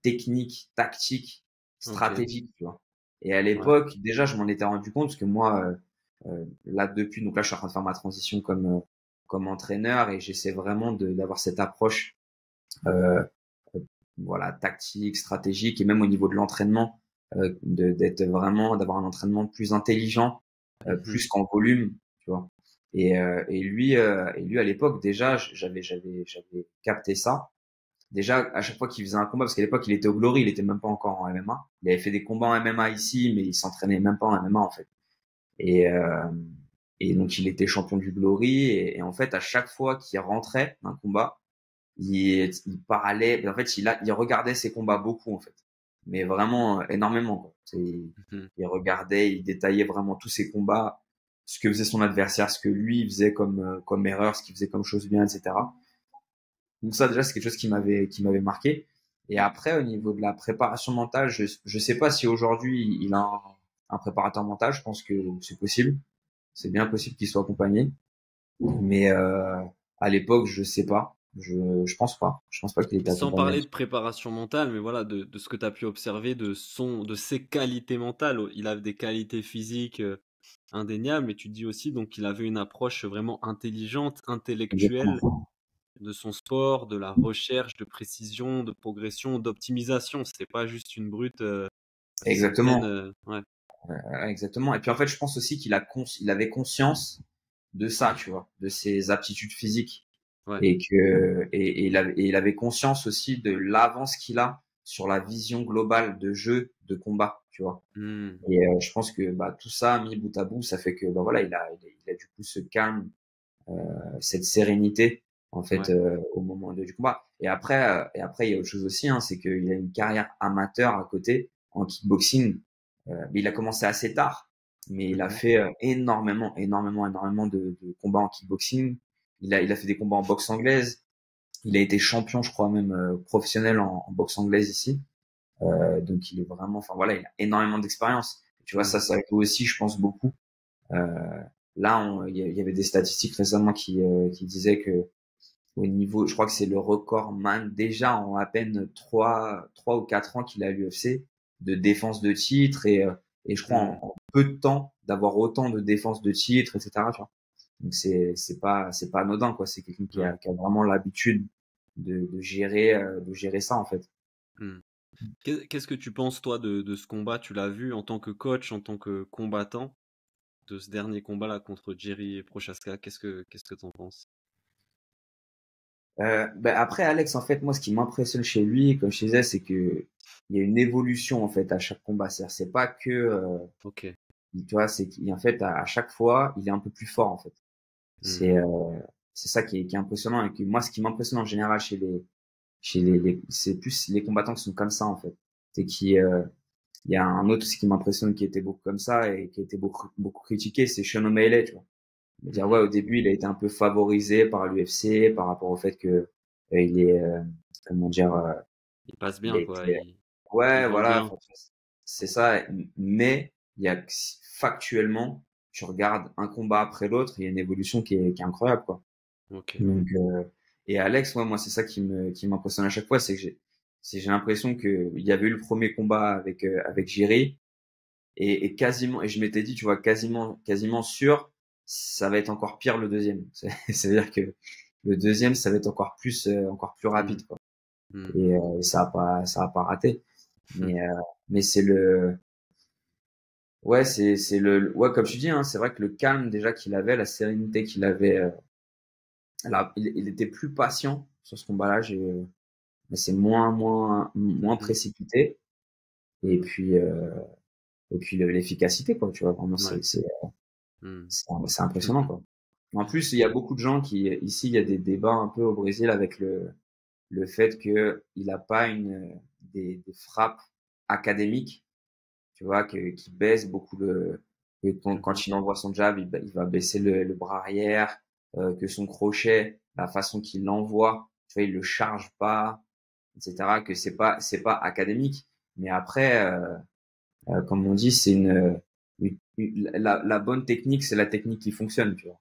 technique, tactique, Ok. stratégique, tu vois. Et à Ouais. l'époque, déjà, je m'en étais rendu compte parce que moi, là depuis, donc là, je suis en train de faire ma transition comme entraîneur et j'essaie vraiment d'avoir cette approche, euh, voilà, tactique, stratégique et même au niveau de l'entraînement, d'être vraiment, d'avoir un entraînement plus intelligent, Mhm. plus qu'en volume, tu vois. Et lui à l'époque déjà, j'avais capté ça. Déjà à chaque fois qu'il faisait un combat, parce qu'à l'époque il était au Glory, il était même pas encore en MMA. Il avait fait des combats en MMA ici, mais il s'entraînait même pas en MMA en fait. Et euh, et donc il était champion du Glory et en fait à chaque fois qu'il rentrait d'un combat, il parlait, en fait, il regardait ses combats beaucoup, en fait. Mais vraiment énormément, quoi. Mhm. Il regardait, il détaillait vraiment tous ses combats. ce que faisait son adversaire, ce que lui faisait comme erreur, ce qu'il faisait comme chose bien, etc. Donc ça déjà c'est quelque chose qui m'avait marqué. Et après au niveau de la préparation mentale, je sais pas si aujourd'hui il a un préparateur mental. Je pense que c'est possible, c'est bien possible qu'il soit accompagné. Mais à l'époque je sais pas, je pense pas qu'il était Sans accompagné. parler de préparation mentale, mais voilà, de ce que tu as pu observer de ses qualités mentales. Il a des qualités physiques indéniables, mais tu dis aussi donc qu'il avait une approche vraiment intelligente, intellectuelle Exactement. de son sport, de la recherche, de précision, de progression, d'optimisation. C'est pas juste une brute certaine. Exactement. Ouais. Exactement. Et puis en fait, je pense aussi il avait conscience de ça, tu vois, de ses aptitudes physiques Ouais. et il avait conscience aussi de l'avance qu'il a sur la vision globale de jeu, de combat, tu vois. Hmm. Et je pense que bah tout ça mis bout à bout, ça fait que bah voilà, il a du coup ce calme, cette sérénité en fait Ouais. au moment du combat. Et après il y a autre chose aussi, hein, c'est qu'il a une carrière amateur à côté en kickboxing. Mais il a commencé assez tard, mais il a Mhm. fait énormément de combats en kickboxing. Il a fait des combats en boxe anglaise. Il a été champion, je crois même professionnel en boxe anglaise ici. Donc il est vraiment, enfin voilà, il a énormément d'expérience. Tu vois, Hmm. ça joue aussi, je pense beaucoup. Euh, Là, il y avait des statistiques récemment qui disaient que au niveau, je crois que c'est le record man déjà en à peine trois ou 4 ans qu'il a à l'UFC de défense de titre et je crois Hmm. en peu de temps d'avoir autant de défense de titre, etc. Tu vois. Donc c'est pas anodin quoi. C'est quelqu'un qui Ouais. a vraiment l'habitude de gérer ça en fait. Hmm. Qu'est-ce que tu penses, toi, de ce combat? Tu l'as vu en tant que coach, en tant que combattant, de ce dernier combat-là contre Jerry Prochaska. Qu'est-ce que t'en penses? Ben après Alex, en fait, moi, ce qui m'impressionne chez lui, comme je disais, c'est que il y a une évolution en fait à chaque combat. C'est pas que, Ok. tu vois, c'est qu'en fait à chaque fois, il est un peu plus fort en fait. Hmm. C'est ça qui est impressionnant et que moi, ce qui m'impressionne en général chez les c'est plus les combattants qui sont comme ça en fait. C'est il y a un autre ce qui m'impressionne qui était beaucoup comme ça et qui a été beaucoup critiqué, c'est Sean O'Malley, tu vois. Dire ouais Mhm. au début il a été un peu favorisé par l'UFC par rapport au fait que il est comment dire Il passe il a bien, quoi. été Il ouais vend voilà bien. enfin, c'est ça mais il y a factuellement tu regardes un combat après l'autre il y a une évolution qui est incroyable quoi Ok. donc et Alex ouais, moi c'est ça qui m'impressionne à chaque fois c'est que j'ai l'impression que il y avait eu le premier combat avec Jiri et quasiment et je m'étais dit tu vois quasiment sûr ça va être encore pire le deuxième c'est à dire que le deuxième ça va être encore plus Hmm. rapide quoi Hmm. et ça a pas raté mais c'est le ouais c'est le ouais comme tu dis hein, c'est vrai que le calme déjà qu'il avait la sérénité qu'il avait là il était plus patient sur ce combat-là mais c'est moins Mhm. précipité et puis l'efficacité quoi tu vois vraiment Ouais. c'est Hmm. c'est impressionnant quoi. En plus, il y a beaucoup de gens ici, il y a des débats un peu au Brésil avec le fait que il a pas des frappes académiques, tu vois, qui baissent beaucoup que Mhm. quand il envoie son jab, il va baisser le bras arrière, que son crochet, la façon qu'il l'envoie, tu vois, il le charge pas, etc., que c'est pas académique. Mais après, comme on dit, c'est la bonne technique, c'est la technique qui fonctionne, tu vois.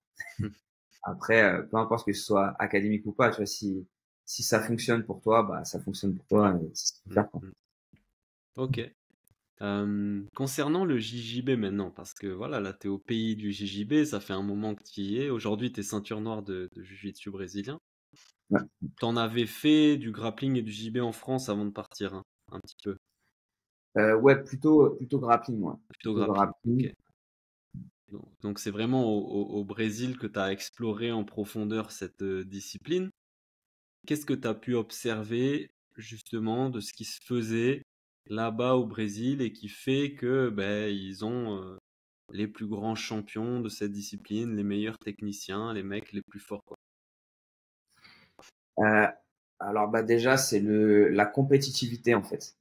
Après, peu importe que ce soit académique ou pas, tu vois, si ça fonctionne pour toi, bah ça fonctionne pour Ouais. toi, et c'est ce qu'il faut Hmm. faire, quoi. Hmm. Ok. Concernant le JJB maintenant, parce que voilà, là, tu es au pays du JJB, ça fait un moment que tu y es. Aujourd'hui, tu es ceinture noire de Jiu-Jitsu brésilien. Ouais, T'en avais fait du grappling et du JB en France avant de partir, hein, un petit peu. ouais plutôt grappling, moi. Plutôt Plutôt grappling, grappling. ok. Donc c'est vraiment au Brésil que tu as exploré en profondeur cette discipline. Qu'est-ce que tu as pu observer justement de ce qui se faisait là-bas au Brésil et qui fait que ben, ils ont les plus grands champions de cette discipline, les meilleurs techniciens, les mecs les plus forts, quoi. Euh, alors bah déjà c'est la compétitivité en fait.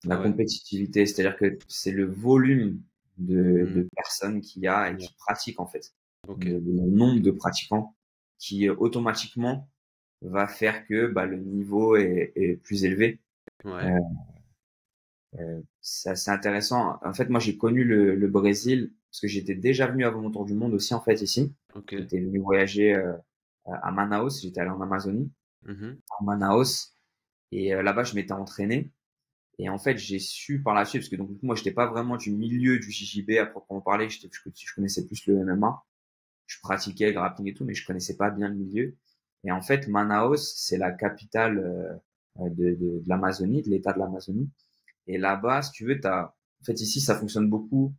La Ah ouais? compétitivité, c'est-à-dire que c'est le volume de personnes qu'il y a et qui pratiquent en fait. Ok. Le nombre de pratiquants qui automatiquement va faire que le niveau est plus élevé. Ouais. C'est assez intéressant. En fait, moi, j'ai connu le Brésil parce que j'étais déjà venu avant mon tour du monde aussi, en fait, ici. Ok. J'étais venu voyager à Manaus. J'étais allé en Amazonie, Mhm. en Manaus. Et là-bas, je m'étais entraîné. Et en fait, j'ai su par la suite, parce que donc, moi, j'étais pas vraiment du milieu du JJB à proprement parler. Je connaissais plus le MMA. Je pratiquais le grappling et tout, mais je connaissais pas bien le milieu. Et en fait, Manaus, c'est la capitale de l'Amazonie, de l'État de l'Amazonie. Et là-bas, si tu veux, en fait, ici, ça fonctionne beaucoup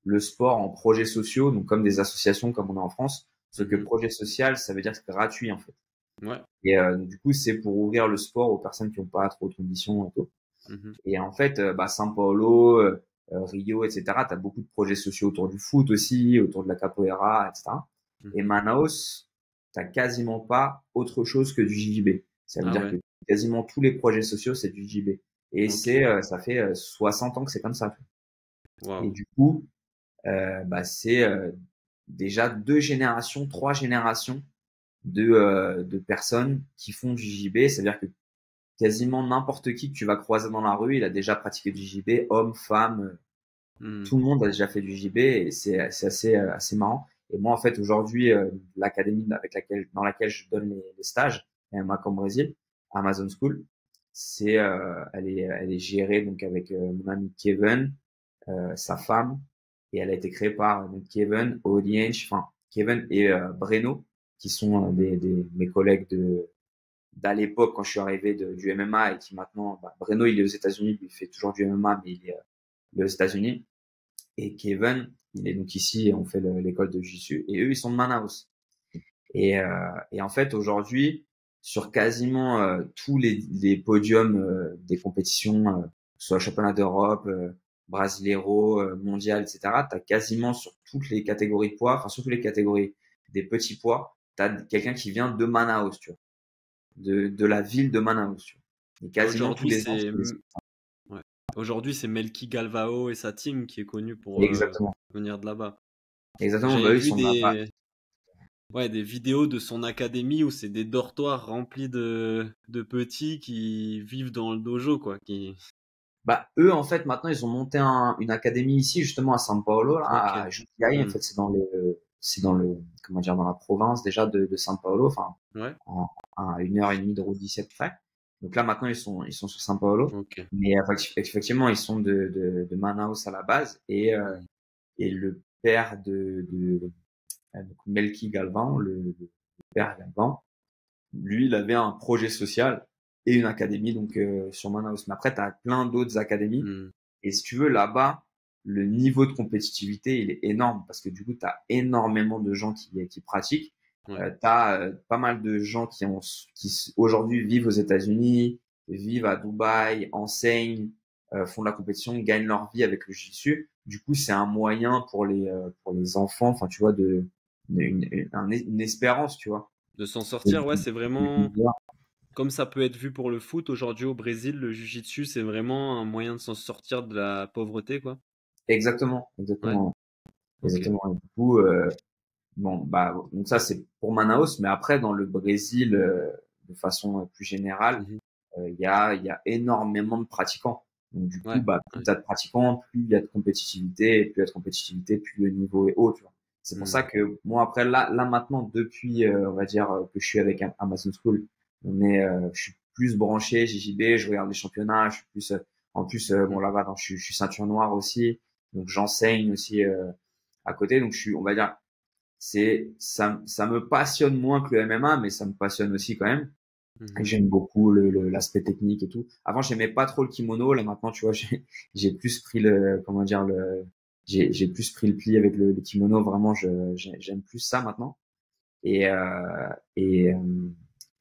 le sport en projets sociaux, donc comme des associations comme on a en France. Sauf que projet social, ça veut dire que c'est gratuit, en fait. Ouais. Et du coup, c'est pour ouvrir le sport aux personnes qui n'ont pas trop de conditions et tout. Mhm. Et en fait, São Paulo, Rio, etc., tu as beaucoup de projets sociaux autour du foot aussi, autour de la capoeira, etc. Et Mhm. Manaus, t'as quasiment pas autre chose que du JJB. Ça veut Ah dire ouais. que quasiment tous les projets sociaux, c'est du JJB. Et Ok. ça fait 60 ans que c'est comme ça. Et Waouh. du coup, c'est déjà 2 générations, 3 générations de personnes qui font du JJB. C'est-à-dire que quasiment n'importe qui que tu vas croiser dans la rue, il a déjà pratiqué du JJB, homme, femme, Mhm. tout le monde a déjà fait du JB et c'est assez marrant. Et moi, en fait, aujourd'hui, l'académie dans laquelle je donne les stages, Macom Brésil, Amazon School, elle est gérée donc avec mon ami Kevin, sa femme, et elle a été créée par donc, Kevin, Oliench, enfin Kevin et Breno, qui sont mes collègues d'à l'époque quand je suis arrivé du MMA et qui maintenant, Breno il est aux États-Unis, il fait toujours du MMA, mais il est aux États-Unis. Et Kevin, il est donc ici et on fait l'école de Jiu-Jitsu. Et eux, ils sont de Manaus. Et en fait, aujourd'hui, sur quasiment tous les podiums des compétitions, que ce soit championnat d'Europe, Brasileiro, mondial, etc., tu as quasiment sur toutes les catégories de poids, enfin sur toutes les catégories des petits poids, tu as quelqu'un qui vient de Manaus, tu vois, de la ville de Manaus. Tu vois. Et Et quasiment tous aujourd'hui, les ans, c'est ouais. Aujourd'hui, c'est Melky Galvao et sa team qui est connue pour exactement. venir de là-bas. Exactement, J'avais eux, ils vu sont de là-bas. des vidéos de son académie où c'est des dortoirs remplis de petits qui vivent dans le dojo, quoi. Eux, en fait, maintenant, ils ont monté une académie ici, justement, à São Paulo, là, Ok. à Jundiaí. En Hmm. fait, comment dire, dans la province, déjà, de São Paulo, enfin, Ouais. à 1 heure et demie de route d'ici à peu près. Donc là, maintenant, ils sont sur São Paulo. Ok. Mais, effectivement, ils sont de Manaus à la base. Hmm. Et le père donc Melky Galvão, le père Galvão, lui, il avait un projet social et une académie donc sur Manaus. Mais après, tu as plein d'autres académies. Hmm. Et si tu veux, là-bas, le niveau de compétitivité, il est énorme parce que du coup, tu as énormément de gens qui pratiquent. Ouais. Tu as pas mal de gens qui aujourd'hui vivent aux États-Unis, vivent à Dubaï, enseignent, font de la compétition, gagnent leur vie avec le jiu-jitsu. Du coup, c'est un moyen pour les enfants, enfin, tu vois, une espérance, tu vois. De s'en De- sortir, ouais, c'est de vraiment dire, comme ça peut être vu pour le foot aujourd'hui au Brésil, le jiu-jitsu, c'est vraiment un moyen de s'en sortir de la pauvreté, quoi. Exactement, Ouais. exactement, Ok. exactement. Et du coup, bon, donc ça c'est pour Manaus, mais après dans le Brésil, de façon plus générale, Mhm. il y a énormément de pratiquants. Donc du coup, Ouais. plus Ouais. t'as de pratiquants, plus il y a de compétitivité, et plus il y a de compétitivité, plus le niveau est haut, tu vois. C'est pour ça Hmm. que moi après là maintenant depuis on va dire que je suis avec Amazon School, je suis plus branché JJB, je regarde les championnats, je suis plus en plus bon Hmm. là-bas je suis ceinture noire aussi, donc j'enseigne aussi à côté, donc on va dire ça me passionne moins que le MMA, mais ça me passionne aussi quand même. Et Mhm. j'aime beaucoup l'aspect technique et tout. Avant, j'aimais pas trop le kimono. Là, maintenant, tu vois, j'ai plus pris comment dire, j'ai plus pris le pli avec le kimono. Vraiment, j'aime plus ça maintenant. Et, et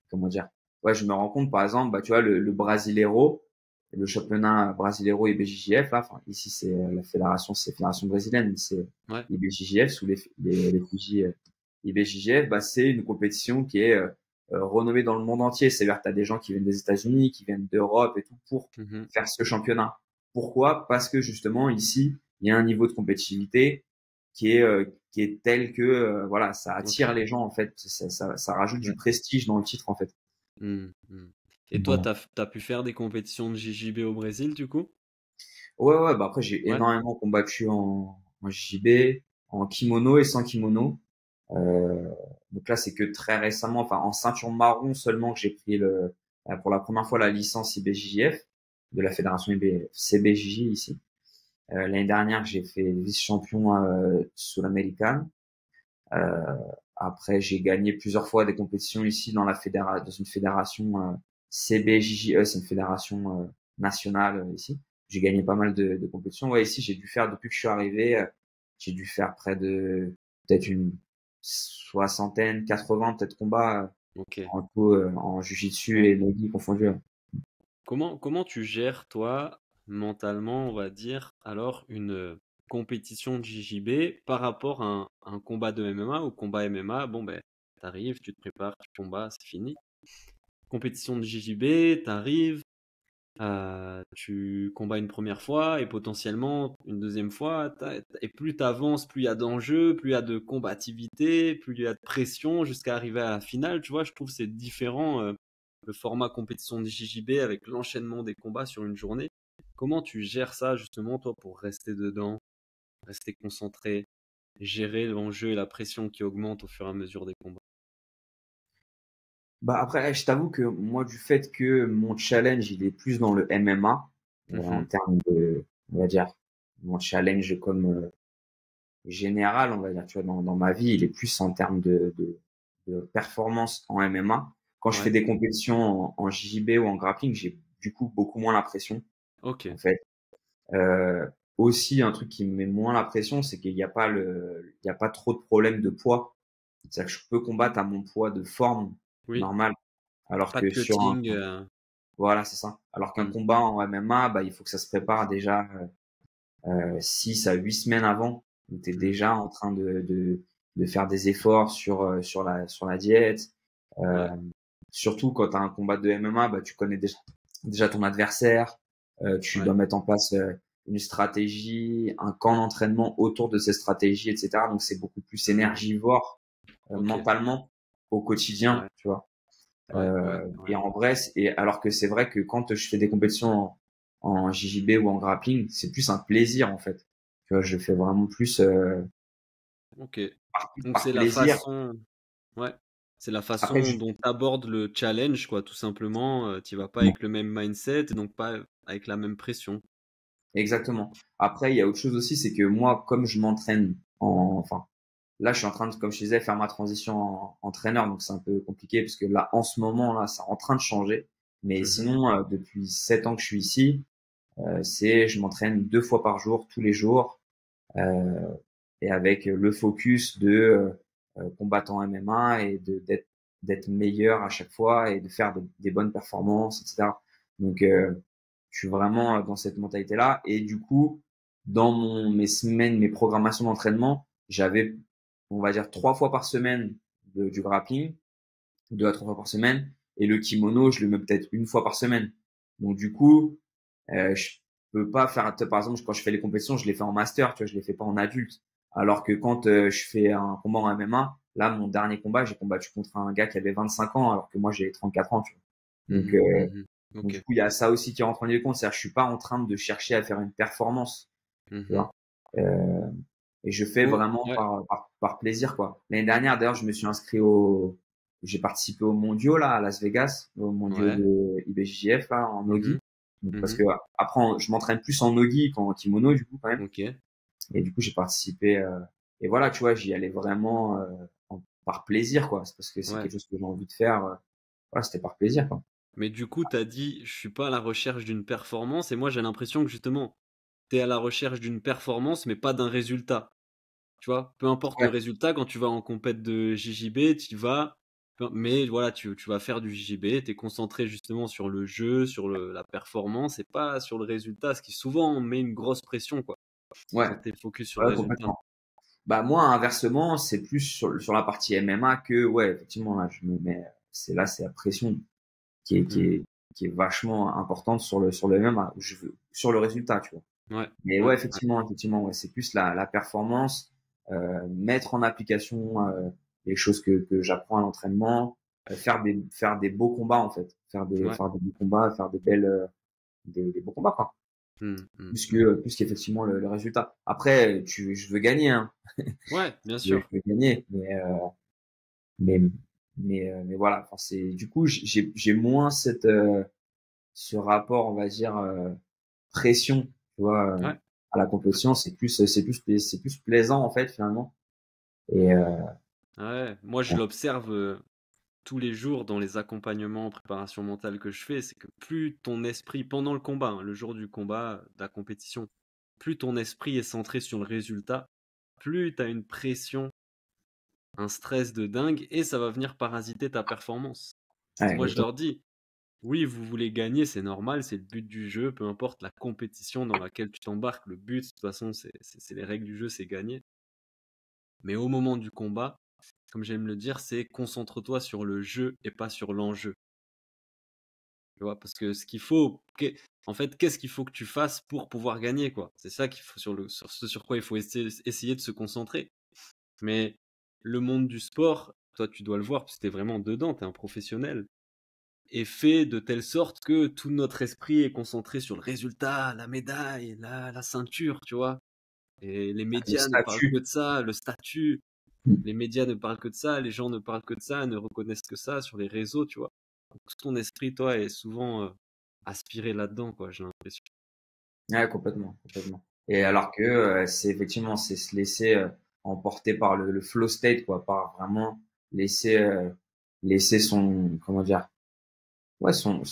comment dire, ouais, je me rends compte, par exemple, tu vois, le Brasileiro, le championnat Brasileiro IBJJF, là, enfin, ici, la fédération, c'est fédération brésilienne, mais c'est Ouais. IBJJF sous les fusils IBJJF, c'est une compétition qui est renommée dans le monde entier. C'est-à-dire que tu as des gens qui viennent des États-Unis, qui viennent d'Europe et tout pour Mhm. faire ce championnat. Pourquoi? Parce que justement, ici, il y a un niveau de compétitivité qui est tel que voilà, ça attire Ok. les gens en fait, ça rajoute du Ouais. prestige dans le titre en fait. Et toi, Voilà. t'as pu faire des compétitions de JJB au Brésil, du coup? Ouais, ouais, bah après j'ai Ouais. énormément combattu en JB, en kimono et sans kimono. Euh, donc là, c'est que très récemment, enfin en ceinture marron seulement que j'ai pris pour la première fois la licence IBJJF de la fédération CBJJ ici. L'année dernière, j'ai fait vice-champion Sud-Américain. Euh, Après, j'ai gagné plusieurs fois des compétitions ici dans une fédération CBJJE, c'est une fédération nationale ici. J'ai gagné pas mal de compétitions. Ouais, ici, j'ai dû faire depuis que je suis arrivé, j'ai dû faire près de peut-être une soixantaine, 80 peut-être combats Ok. en tout en jiu-jitsu Ouais. et nogi confondus. Comment tu gères, toi, mentalement, on va dire, alors une compétition de JJB par rapport à un combat de MMA ou combat MMA, bon ben, t'arrives, tu te prépares, tu combats, c'est fini. Compétition de JJB, t'arrives, tu combats une première fois et potentiellement une deuxième fois, et plus t'avances, plus il y a d'enjeux, plus il y a de combativité, plus il y a de pression jusqu'à arriver à la finale, tu vois, je trouve que c'est différent le format compétition de JJB avec l'enchaînement des combats sur une journée. Comment tu gères ça justement toi pour rester dedans, rester concentré, gérer l'enjeu et la pression qui augmente au fur et à mesure des combats? Bah après, je t'avoue que moi, du fait que mon challenge, il est plus dans le MMA, en Mhm. termes de, on va dire, mon challenge comme général, on va dire, tu vois, dans ma vie, il est plus en termes de performance en MMA. Quand je fais Ouais, des compétitions en JJB ou en grappling, j'ai du coup beaucoup moins la pression, ok, en fait. Euh, Aussi, un truc qui me met moins la pression, c'est qu'il n'y a pas il y a pas trop de problèmes de poids. C'est-à-dire que je peux combattre à mon poids de forme oui, normale, alors pas de que sur un, cutting. voilà, c'est ça. Alors qu'un Hmm. combat en MMA, bah, il faut que ça se prépare déjà 6 à 8 semaines avant. Donc, tu es Hmm. déjà en train de faire des efforts sur la diète. Euh, Ouais, Surtout quand tu as un combat de MMA, bah, tu connais déjà ton adversaire. Tu ouais, dois mettre en place une stratégie, un camp d'entraînement autour de ces stratégies, etc. Donc, c'est beaucoup plus hmm. énergivore Ok, mentalement au quotidien, ouais, tu vois. ouais, ouais, Et ouais. en vrai, et alors que c'est vrai que quand je fais des compétitions en JJB ou en grappling, c'est plus un plaisir en fait. Tu vois, je fais vraiment plus Ok. Donc par c'est la plaisir. façon, ouais, c'est la Après, façon dont tu abordes le challenge, quoi, tout simplement. Tu vas pas ouais, avec le même mindset et donc pas avec la même pression. exactement. Après, il y a autre chose aussi, c'est que moi, comme je m'entraîne enfin, là, je suis en train de, comme je disais, faire ma transition en entraîneur, donc c'est un peu compliqué parce que là, en ce moment, là, c'est en train de changer. Mais Mhm. sinon, depuis 7 ans que je suis ici, je m'entraîne 2 fois par jour, tous les jours. Euh, et avec le focus de combattant MMA et d'être meilleur à chaque fois et de faire des bonnes performances, etc. Donc, je suis vraiment dans cette mentalité-là. Et du coup, dans mes semaines, mes programmations d'entraînement, j'avais, on va dire, 3 fois par semaine du grappling, 2 à 3 fois par semaine. Et le kimono, je le mets peut-être une fois par semaine. Donc, du coup, je peux pas faire, par exemple, quand je fais les compétitions, je les fais en master, tu vois, je les fais pas en adulte. Alors que quand je fais un combat en MMA, là, mon dernier combat, j'ai combattu contre un gars qui avait 25 ans, alors que moi, j'ai 34 ans, tu vois. Mhm. Mhm. Donc, Ok. du coup, il y a ça aussi qui rentre en ligne de compte. C'est-à-dire, je suis pas en train de chercher à faire une performance, tu Mhm. vois. Euh, et je fais Oh, vraiment ouais, par plaisir, quoi. L'année dernière, d'ailleurs, je me suis inscrit j'ai participé aux mondiaux, là, à Las Vegas, aux mondiaux ouais. de IBJJF, là, en Mhm. nogi. Donc, parce Mhm. que après, je m'entraîne plus en nogi qu'en kimono, du coup, quand même. Ok. Et du coup, j'ai participé, et voilà, tu vois, j'y allais vraiment, par plaisir, quoi. C'est parce que c'est Ouais. quelque chose que j'ai envie de faire. Voilà, c'était par plaisir, quoi. Mais du coup, t'as dit, je suis pas à la recherche d'une performance et moi j'ai l'impression que justement, t'es à la recherche d'une performance mais pas d'un résultat. Tu vois, peu importe le Ouais. résultat, quand tu vas en compète de JJB, tu vas, mais voilà, tu vas faire du JJB, tu es concentré justement sur le jeu, sur la performance et pas sur le résultat, ce qui souvent met une grosse pression, quoi, Ouais. quand tu es focus sur le Ouais, résultat. complètement. Bah, moi, inversement, c'est plus sur la partie MMA que, ouais, effectivement, là, je me mets, c'est la pression qui est, qui Hmm. est, qui est vachement importante sur le MMA, sur le résultat, tu vois. Ouais, Mais ouais, ouais, ouais. effectivement, ouais, c'est plus la performance, mettre en application les choses que j'apprends à l'entraînement, faire des beaux combats en fait, Ouais. faire des beaux combats, faire des belles, des beaux combats quoi. Mmh, mmh, Plus mmh. que plus qu'effectivement le résultat. Après, je veux gagner, hein. Ouais, bien Je sûr. veux gagner, mais mais voilà. Enfin, c'est du coup j'ai moins ce rapport, on va dire pression, tu vois, Ouais, à la ouais. compétition. C'est plus plaisant en fait finalement. Et Ouais. Moi, je ouais, l'observe, tous les jours dans les accompagnements en préparation mentale que je fais, c'est que plus ton esprit pendant le combat, hein, le jour du combat, de la compétition, plus ton esprit est centré sur le résultat, plus tu as une pression, un stress de dingue et ça va venir parasiter ta performance. ouais, Moi, je exactement. leur dis: «Oui, vous voulez gagner, c'est normal, c'est le but du jeu, peu importe la compétition dans laquelle tu t'embarques, le but, de toute façon, c'est les règles du jeu, c'est gagner. Mais au moment du combat, comme j'aime le dire, c'est concentre-toi sur le jeu et pas sur l'enjeu». Tu vois? Parce que ce qu'il faut, en fait, qu'est-ce qu'il faut que tu fasses pour pouvoir gagner, quoi? C'est ça qu'il faut sur ce sur quoi il faut essayer de se concentrer. Mais le monde du sport, toi, tu dois le voir parce que tu es vraiment dedans, tu es un professionnel, est fait de telle sorte que tout notre esprit est concentré sur le résultat, la médaille, la ceinture, tu vois? Et les Le médias ne parlent que statut. de ça, le statut, Mm. les médias ne parlent que de ça, les gens ne parlent que de ça, ne reconnaissent que ça sur les réseaux, tu vois? Donc tout ton esprit, toi, est souvent, aspiré là-dedans, quoi, j'ai l'impression. Ouais, complètement, complètement. Et Mmh. alors que c'est effectivement c'est se laisser emporter par le flow state quoi, par vraiment laisser laisser son comment dire ouais son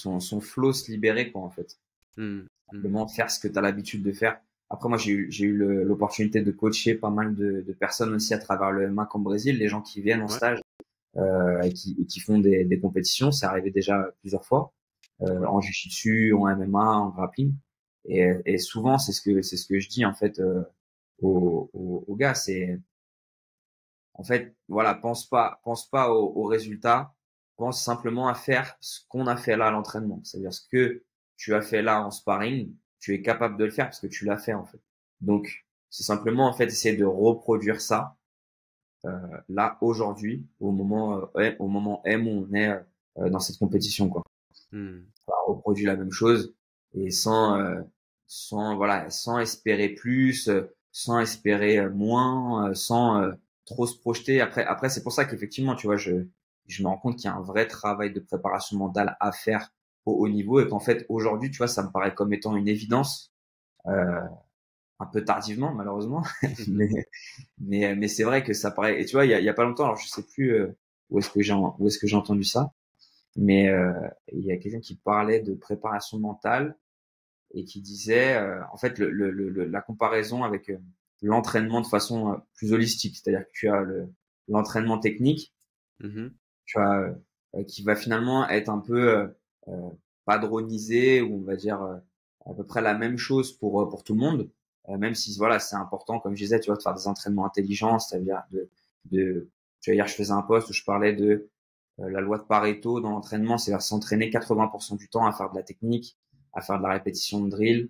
flow se libérer quoi en fait. Mmh. Mmh. Simplement faire ce que tu as l'habitude de faire. Après, moi, j'ai eu l'opportunité de coacher pas mal de personnes aussi à travers le MAC en Brésil, les gens qui viennent en Ouais, stage et qui font des compétitions. C'est arrivé déjà plusieurs fois ouais. en jiu-jitsu, en MMA, en grappling. Et souvent, c'est ce que je dis en fait aux gars, c'est en fait voilà, pense pas au résultat, pense simplement à faire ce qu'on a fait là à l'entraînement. C'est-à-dire ce que tu as fait là en sparring, tu es capable de le faire parce que tu l'as fait en fait. Donc c'est simplement en fait essayer de reproduire ça là aujourd'hui au moment M où on est dans cette compétition quoi. Mmh. On reproduit la même chose et sans voilà sans espérer plus, sans espérer moins, sans trop se projeter. Après c'est pour ça qu'effectivement tu vois je me rends compte qu'il y a un vrai travail de préparation mentale à faire au haut niveau et qu'en fait aujourd'hui tu vois ça me paraît comme étant une évidence un peu tardivement malheureusement mais c'est vrai que ça paraît et tu vois il y a pas longtemps alors je sais plus où est-ce que j'ai entendu ça mais il y a quelqu'un qui parlait de préparation mentale et qui disait en fait la comparaison avec l'entraînement de façon plus holistique, c'est-à-dire que tu as l'entraînement technique, Mmh. tu as qui va finalement être un peu euh, padronisé ou on va dire à peu près la même chose pour tout le monde, même si voilà c'est important comme je disais tu vois de faire des entraînements intelligents, c'est-à-dire de tu vois hier je faisais un post où je parlais de la loi de Pareto dans l'entraînement, c'est-à-dire s'entraîner 80% du temps à faire de la technique, à faire de la répétition de drill,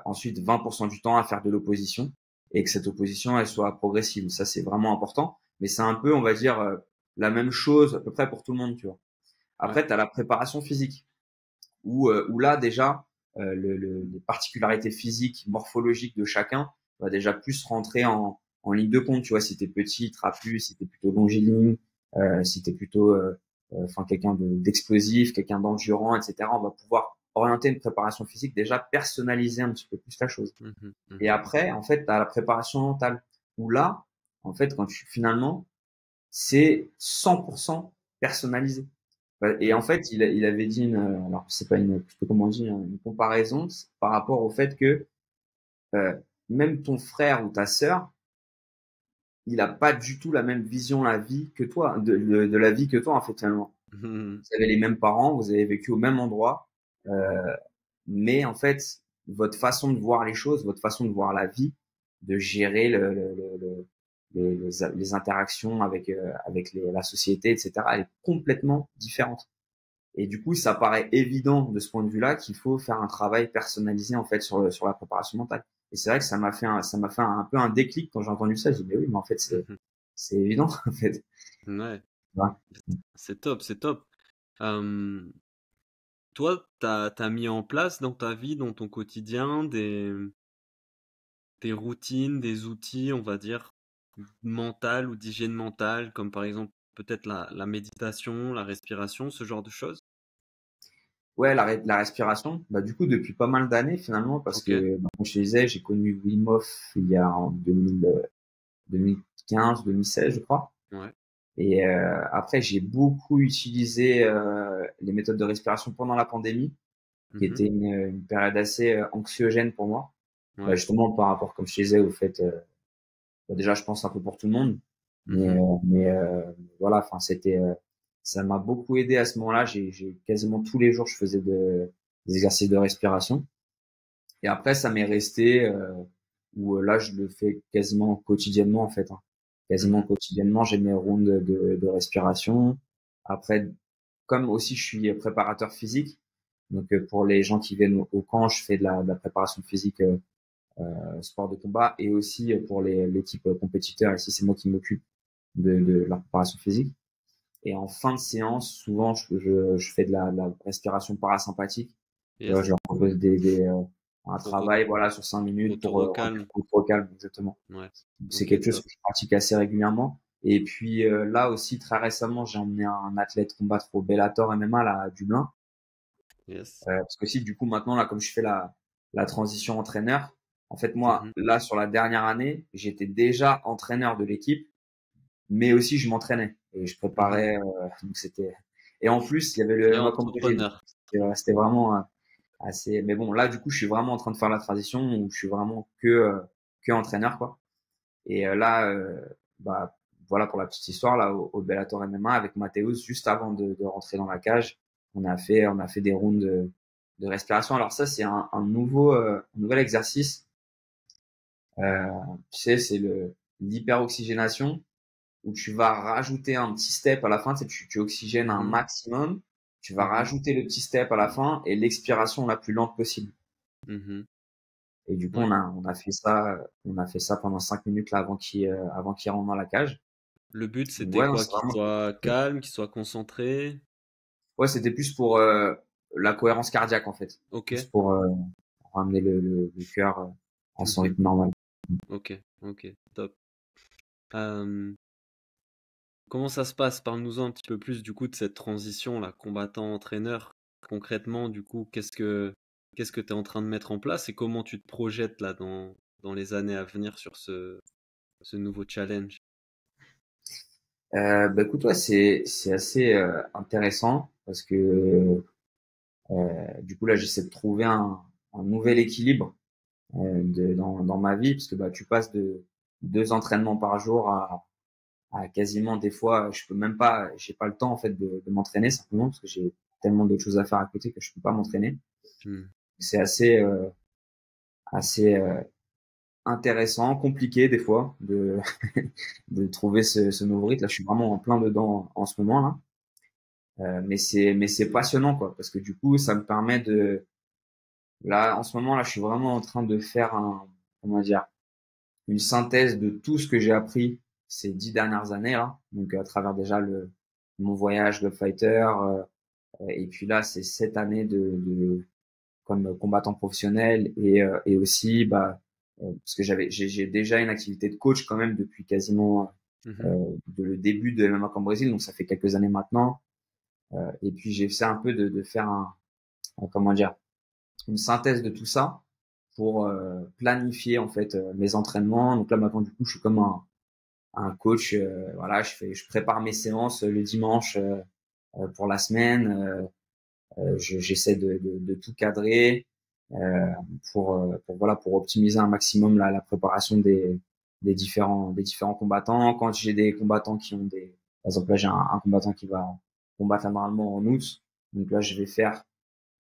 ensuite 20% du temps à faire de l'opposition et que cette opposition elle soit progressive. Ça c'est vraiment important, mais c'est un peu on va dire la même chose à peu près pour tout le monde, tu vois. Ouais. Après tu as la préparation physique où là déjà les particularités physiques, morphologiques de chacun va déjà plus rentrer en ligne de compte, tu vois, si t'es petit, trapu, si t'es plutôt longiligne, si t'es plutôt enfin quelqu'un d'explosif, quelqu'un d'endurant, etc. On va pouvoir orienter une préparation physique déjà personnaliser un petit peu plus la chose. Mmh. Et Mmh. après, en fait, tu as la préparation mentale où là, en fait, quand tu finalement, c'est 100% personnalisé. Et en Mmh. fait, il avait dit alors c'est pas une, je sais pas comment on dit, hein, une comparaison par rapport au fait que euh, même ton frère ou ta sœur, il a pas du tout la même vision de la vie que toi, de la vie que toi en fait finalement. Mmh. Vous avez les mêmes parents, vous avez vécu au même endroit, mais en fait, votre façon de voir les choses, votre façon de voir la vie, de gérer les interactions avec la société, etc., elle est complètement différente. Et du coup, ça paraît évident de ce point de vue-là qu'il faut faire un travail personnalisé en fait sur la préparation mentale. Et c'est vrai que ça m'a fait un peu un déclic quand j'ai entendu ça. J'ai dit mais oui, mais en fait c'est évident en fait. Ouais, Ouais. c'est top, c'est top. Euh, Toi, t'as mis en place dans ta vie, dans ton quotidien, des routines, des outils, on va dire, mentales ou d'hygiène mentale, comme par exemple peut-être la méditation, la respiration, ce genre de choses? Ouais, la respiration, bah, du coup, depuis pas mal d'années, finalement, parce Ok, que, bah, comme je te disais, j'ai connu Wim Hof il y a en 2015, 2016, je crois. ouais. Et après, j'ai beaucoup utilisé les méthodes de respiration pendant la pandémie, qui Mhm, était une période assez anxiogène pour moi. Bah, ouais. justement, par rapport, comme je te disais, au fait, bah, déjà, je pense un peu pour tout le monde, mais, Mhm, voilà, enfin, ça m'a beaucoup aidé à ce moment-là. J'ai quasiment tous les jours, je faisais des exercices de respiration. Et après, ça m'est resté où là, je le fais quasiment quotidiennement en fait. Hein. Quasiment mhm, quotidiennement, j'ai mes rounds de respiration. Après, comme aussi je suis préparateur physique, donc pour les gens qui viennent au camp, je fais de la préparation physique sport de combat et aussi pour l'équipe compétiteur. Ici, c'est moi qui m'occupe de la préparation physique. Et en fin de séance, souvent, je fais de la respiration parasympathique. Tu vois, je yes. leur propose un Pour travail, voilà, sur 5 minutes pour te pour remplir recalme. le trop calme, exactement. Ouais. C'est Ok, quelque chose top. que je pratique assez régulièrement. Et puis là aussi, très récemment, j'ai emmené un athlète combattre au Bellator MMA là, à Dublin. Yes. Parce que aussi, du coup, maintenant, là, comme je fais la transition entraîneur, en fait, moi, Mhm, là, sur la dernière année, j'étais déjà entraîneur de l'équipe, mais aussi je m'entraînais et je mhm. préparais. Donc c'était. Et en plus, il y avait le Et MMA Camp Brésil. entrepreneur. C'était vraiment assez. Mais bon, là, du coup, je suis vraiment en train de faire la transition où je suis vraiment que entraîneur, quoi. Et là, bah, voilà pour la petite histoire, là, au Bellator MMA avec Mathéus, juste avant de rentrer dans la cage, on a fait des rounds de respiration. Alors ça, c'est un nouvel exercice. Euh, Tu sais, c'est l'hyperoxygénation où tu vas rajouter un petit step à la fin, tu oxygènes un Mhm, maximum, tu vas mhm, rajouter le petit step à la fin et l'expiration la plus lente possible. mhm. Et du coup, Ouais. on a fait ça pendant 5 minutes là avant qu'il rentre dans la cage. Le but, c'était Ouais, non, quoi? c'est Qu'il vraiment, soit calme, qu'il soit concentré. ouais, c'était plus pour la cohérence cardiaque en fait, Ok. plus pour ramener le cœur en son Mhm. rythme normal. Ok. Ok. Top. Euh, Comment ça se passe? Parle-nous un petit peu plus du coup de cette transition là, combattant-entraîneur. Concrètement, du coup, qu'est-ce que tu es en train de mettre en place et comment tu te projettes là dans les années à venir sur ce nouveau challenge? Bah écoute, ouais, c'est assez intéressant parce que du coup là, j'essaie de trouver un nouvel équilibre dans ma vie, parce que bah, tu passes de 2 entraînements par jour à quasiment des fois, je peux même pas, j'ai pas le temps en fait de m'entraîner simplement parce que j'ai tellement d'autres choses à faire à côté que je peux pas m'entraîner. Hmm. C'est assez intéressant, compliqué des fois de trouver ce nouveau rythme. Là, je suis vraiment en plein dedans en ce moment là. Mais c'est passionnant quoi, parce que du coup, ça me permet de là en ce moment là, je suis vraiment en train de faire comment dire une synthèse de tout ce que j'ai appris ces 10 dernières années là. Donc à travers déjà mon voyage de fighter et puis là c'est 7 années de comme combattant professionnel et aussi bah parce que j'ai déjà une activité de coach quand même depuis quasiment Mhm. le début de MMA Camp Brésil, donc ça fait quelques années maintenant. Et puis j'ai essayé un peu de faire comment dire une synthèse de tout ça pour planifier en fait mes entraînements. Donc là maintenant du coup je suis comme un coach. Voilà, je prépare mes séances le dimanche pour la semaine. J'essaie de tout cadrer euh, voilà pour optimiser un maximum la préparation des différents combattants. Quand j'ai des combattants qui ont par exemple là j'ai un combattant qui va combattre normalement en août. Donc là je vais faire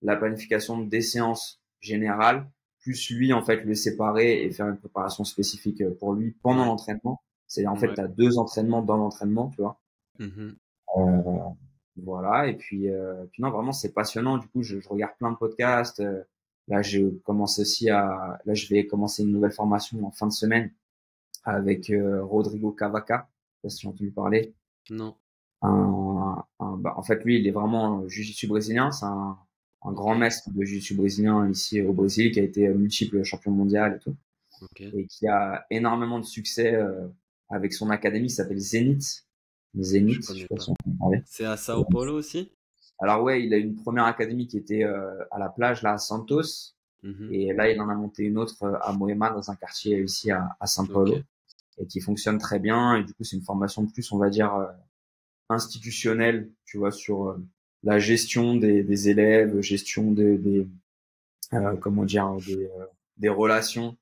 la planification des séances générales, plus lui, en fait, le séparer et faire une préparation spécifique pour lui pendant Ouais, l'entraînement. C'est-à-dire, en fait, ouais. tu as 2 entraînements dans l'entraînement, tu vois. Mhm. Euh, Voilà. Et puis non, vraiment, c'est passionnant. Du coup, je regarde plein de podcasts. Là, là, je vais commencer une nouvelle formation en fin de semaine avec Rodrigo Cavaca. Je sais pas si tu as entendu parler. Non. En fait, lui, il est vraiment jiu-jitsu brésilien. C'est un grand Ok. maître de jiu-jitsu brésilien ici au Brésil, qui a été multiple champion mondial et tout, Ok. et qui a énormément de succès avec son académie qui s'appelle Zenith. Je Zenith, je sais connais pas si pas. on peut parler. C'est à Sao Paulo aussi? Alors ouais, il a une première académie qui était à la plage là à Santos, Mhm. et là il en a monté une autre à Moema dans un quartier ici à São Ok. Paulo, et qui fonctionne très bien. Et du coup, c'est une formation de plus, on va dire, institutionnelle, tu vois, sur la gestion des élèves, gestion comment dire, des relations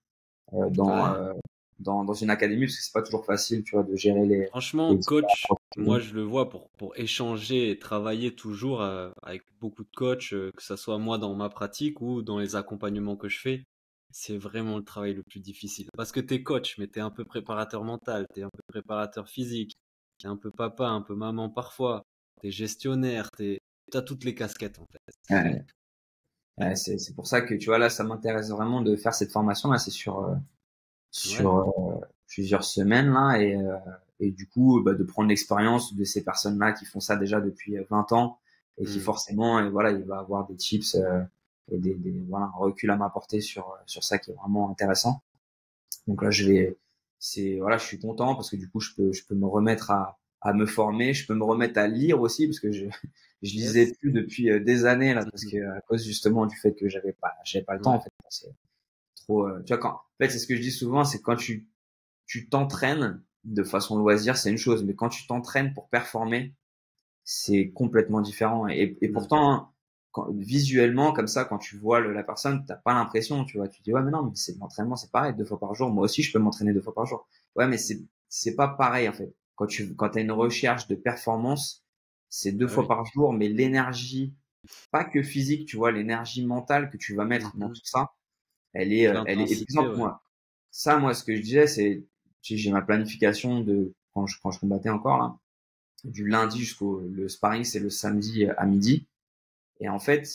dans, Ouais. dans une académie, parce que c'est pas toujours facile, tu vois, de gérer les Franchement, différents coach, moi profils. je le vois pour échanger et travailler toujours avec beaucoup de coachs, que ça soit moi dans ma pratique ou dans les accompagnements que je fais, c'est vraiment le travail le plus difficile. Parce que t'es coach, mais t'es un peu préparateur mental, t'es un peu préparateur physique, t'es un peu papa, un peu maman parfois, t'es gestionnaire, t'as toutes les casquettes en fait. Ouais, ouais, c'est pour ça que, tu vois, là, ça m'intéresse vraiment de faire cette formation. Là, c'est Ouais. sur plusieurs semaines, là, et du coup, bah, de prendre l'expérience de ces personnes-là qui font ça déjà depuis 20 ans, et qui Hmm. forcément, et voilà, il va avoir des tips et voilà, un recul à m'apporter sur ça qui est vraiment intéressant. Donc là, voilà, je suis content parce que du coup, je peux me remettre à me former, je peux me remettre à lire aussi parce que je lisais Yes. plus depuis des années là, parce que à cause justement du fait que j'avais pas le temps en Ouais. fait. C'est trop, tu vois, en fait, c'est ce que je dis souvent, c'est quand tu t'entraînes de façon loisir, c'est une chose, mais quand tu t'entraînes pour performer, c'est complètement différent. Et Hmm. pourtant, visuellement, comme ça, quand tu vois la personne, t'as pas l'impression, tu vois. Tu te dis, ouais, mais non, mais c'est de l'entraînement, c'est pareil, 2 fois par jour. Moi aussi, je peux m'entraîner 2 fois par jour. Ouais, mais c'est pas pareil, en fait. Quand t'as une recherche de performance, c'est deux Bah fois oui. par jour, mais l'énergie, pas que physique, tu vois, l'énergie mentale que tu vas mettre dans Mhm. tout ça, et par L'intensité, exemple, ouais. moi, ce que je disais, c'est, j'ai ma planification de, quand je combattais encore, là, du lundi le sparring, c'est le samedi à midi. Et en fait,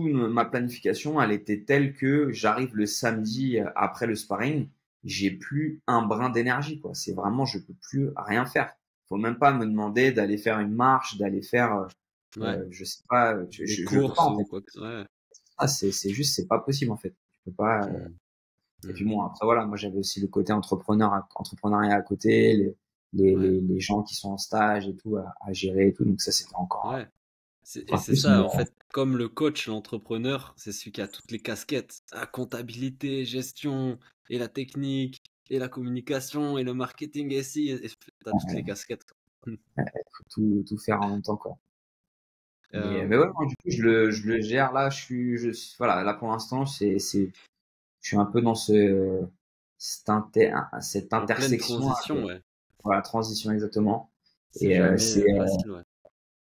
ma planification, elle était telle que j'arrive le samedi après le sparring, j'ai plus un brin d'énergie, quoi. C'est vraiment, je peux plus rien faire. Faut même pas me demander d'aller faire une marche, d'aller faire, Ouais. je sais pas, Des je peux pas, courses en ou fait. quoi que ce soit. Ouais. C'est juste, c'est pas possible, en fait. Tu peux pas, Hmm. et puis Hmm. bon, après voilà, moi j'avais aussi le côté entrepreneuriat à côté, Ouais. les gens qui sont en stage et tout à gérer et tout. Donc ça, c'était Ouais. Et encore c'est plus. Mais ça, en fait, comme le coach, l'entrepreneur, c'est celui qui a toutes les casquettes. La comptabilité, gestion, et la technique, et la communication, et le marketing, et si, et t'as toutes les casquettes, quoi. faut tout faire en même temps, quoi. Mais Euh, ouais, moi, du coup, je le gère là. Voilà, là pour l'instant, je suis un peu dans cette en pleine intersection, transition, ouais. voilà, transition exactement. C'est Et jamais facile, ouais.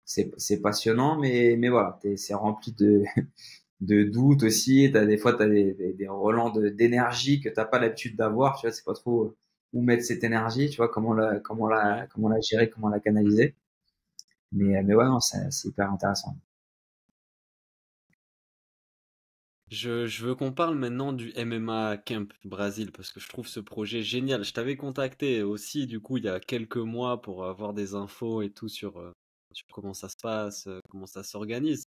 c'est passionnant, mais voilà, c'est rempli de doutes aussi. Des fois, t'as des relents d'énergie que t'as pas l'habitude d'avoir. Tu vois, c'est pas trop où mettre cette énergie. Tu vois, Ouais. comment la gérer, comment la canaliser. Mais ouais, non, c'est hyper intéressant. Je veux qu'on parle maintenant du MMA Camp Brésil parce que je trouve ce projet génial. Je t'avais contacté aussi du coup il y a quelques mois pour avoir des infos et tout sur comment ça se passe, comment ça s'organise.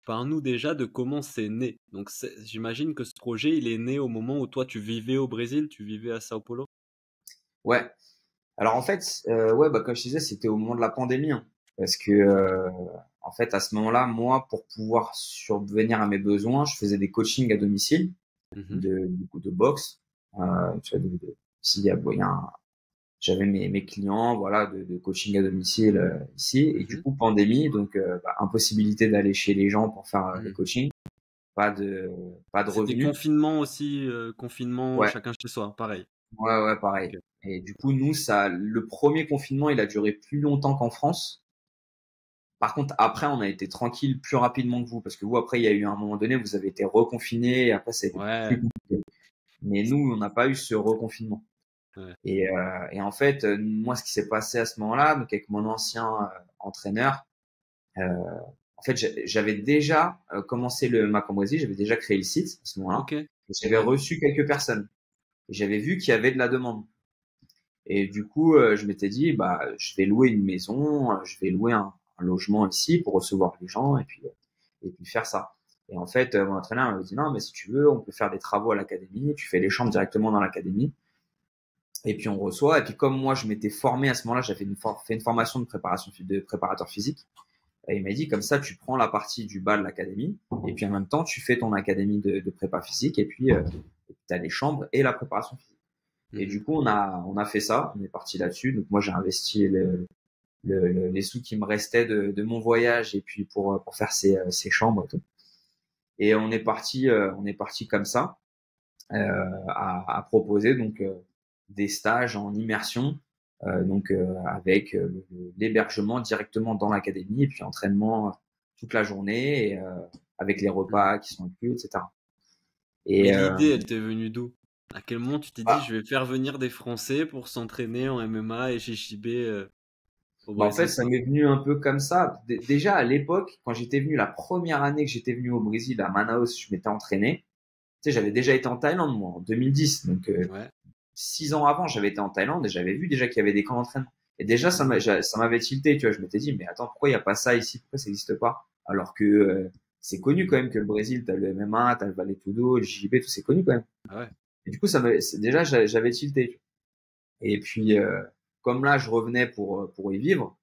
Parle-nous déjà de comment c'est né. Donc j'imagine que ce projet il est né au moment où toi tu vivais au Brésil, tu vivais à Sao Paulo. Ouais. Alors en fait, ouais, bah comme je disais, c'était au moment de la pandémie, hein. Parce que en fait, à ce moment-là, moi, pour pouvoir subvenir à mes besoins, je faisais des coachings à domicile Mhm, du coup, de boxe. Tu vois, s'il y a, bon, il y a j'avais mes clients, voilà, de coaching à domicile ici. Et du mhm, coup, pandémie, donc bah, impossibilité d'aller chez les gens pour faire les mhm. coachings, pas de pas de C'était revenus. confinement aussi, confinement Ouais, chacun chez soi, pareil. ouais, pareil. Ok. Et du coup, nous, le premier confinement, il a duré plus longtemps qu'en France. Par contre, après, on a été tranquille plus rapidement que vous, parce que vous, après, il y a eu un moment donné, vous avez été reconfiné, et après, ça a été plus Ouais. compliqué. Mais nous, on n'a pas eu ce reconfinement. Ouais. Et en fait, moi, ce qui s'est passé à ce moment-là, donc avec mon ancien entraîneur, euh, en fait, j'avais déjà commencé le Macambrésis, j'avais déjà créé le site à ce moment-là. Ok. Et j'avais Ouais. reçu quelques personnes. Et j'avais vu qu'il y avait de la demande. Et du coup, je m'étais dit, bah, je vais louer une maison, je vais louer un logement ici pour recevoir les gens et puis faire ça. Et en fait, mon entraîneur m'a dit, non, mais si tu veux, on peut faire des travaux à l'académie, tu fais les chambres directement dans l'académie. Et puis on reçoit. Et puis comme moi, je m'étais formé à ce moment-là, j'avais fait une formation de préparateur physique. Et il m'a dit, comme ça, tu prends la partie du bas de l'académie, et puis en même temps, tu fais ton académie de prépa physique, et puis tu as les chambres et la préparation physique. Et Mhm. du coup, on a fait ça, on est parti là-dessus. Donc moi, j'ai investi les sous qui me restaient de mon voyage, et puis pour faire ces chambres et tout. Et on est parti comme ça, à proposer donc des stages en immersion, avec l'hébergement directement dans l'académie et puis entraînement toute la journée et avec les Mhm. repas qui sont inclus, etc. Mais Et l'idée, elle t'est venue d'où? À quel moment tu t'es dit, bah, je vais faire venir des Français pour s'entraîner en MMA et JJB au en fait, Brésil, ça quoi? m'est venu un peu comme ça. Déjà à l'époque, quand j'étais venu la première année que j'étais venu au Brésil à Manaus, je m'étais entraîné. Tu sais, j'avais déjà été en Thaïlande moi en 2010, donc Ouais. 6 ans avant, j'avais été en Thaïlande et j'avais vu déjà qu'il y avait des camps d'entraînement. Et déjà, Mhm. ça m'avait tilté, tu vois. Je m'étais dit, mais attends, pourquoi il n'y a pas ça ici? Pourquoi ça n'existe pas? Alors que c'est connu quand même que le Brésil, t'as le MMA, t'as le Vale Tudo, le JJB, tout c'est connu quand même. Ah ouais. Et du coup, déjà, j'avais tilté. Tu vois. Et puis, comme là, je revenais pour y vivre,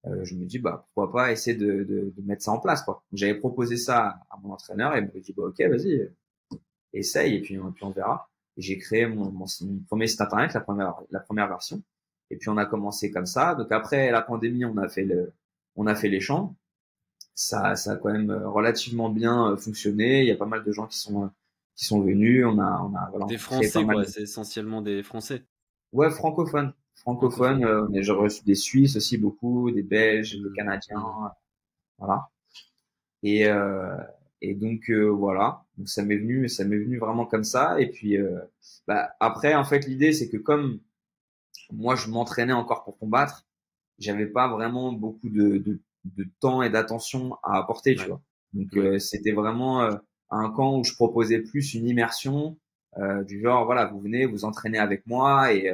je me dis, bah, pourquoi pas essayer de mettre ça en place, quoi. J'avais proposé ça à mon entraîneur et il m'a dit, bah, ok, vas-y, essaye et puis on verra. Et j'ai créé mon premier site internet, la première version. Et puis on a commencé comme ça. Donc après la pandémie, on a fait les champs. Ça a quand même relativement bien fonctionné. Il y a pas mal de gens qui sont venus. Voilà, on Des a créé pas Français, mal quoi. de, C'est essentiellement des Français ouais, francophones. Francophones, francophones. j'ai reçu des Suisses aussi beaucoup, des Belges, des Mhm. Canadiens, Mhm. voilà. Et, donc voilà, donc ça m'est venu vraiment comme ça. Et puis bah, après, en fait, l'idée c'est que comme moi je m'entraînais encore pour combattre, j'avais pas vraiment beaucoup de temps et d'attention à apporter, tu Ouais. vois. Donc Ouais. c'était vraiment un camp où je proposais plus une immersion du genre voilà, vous venez vous entraîner avec moi et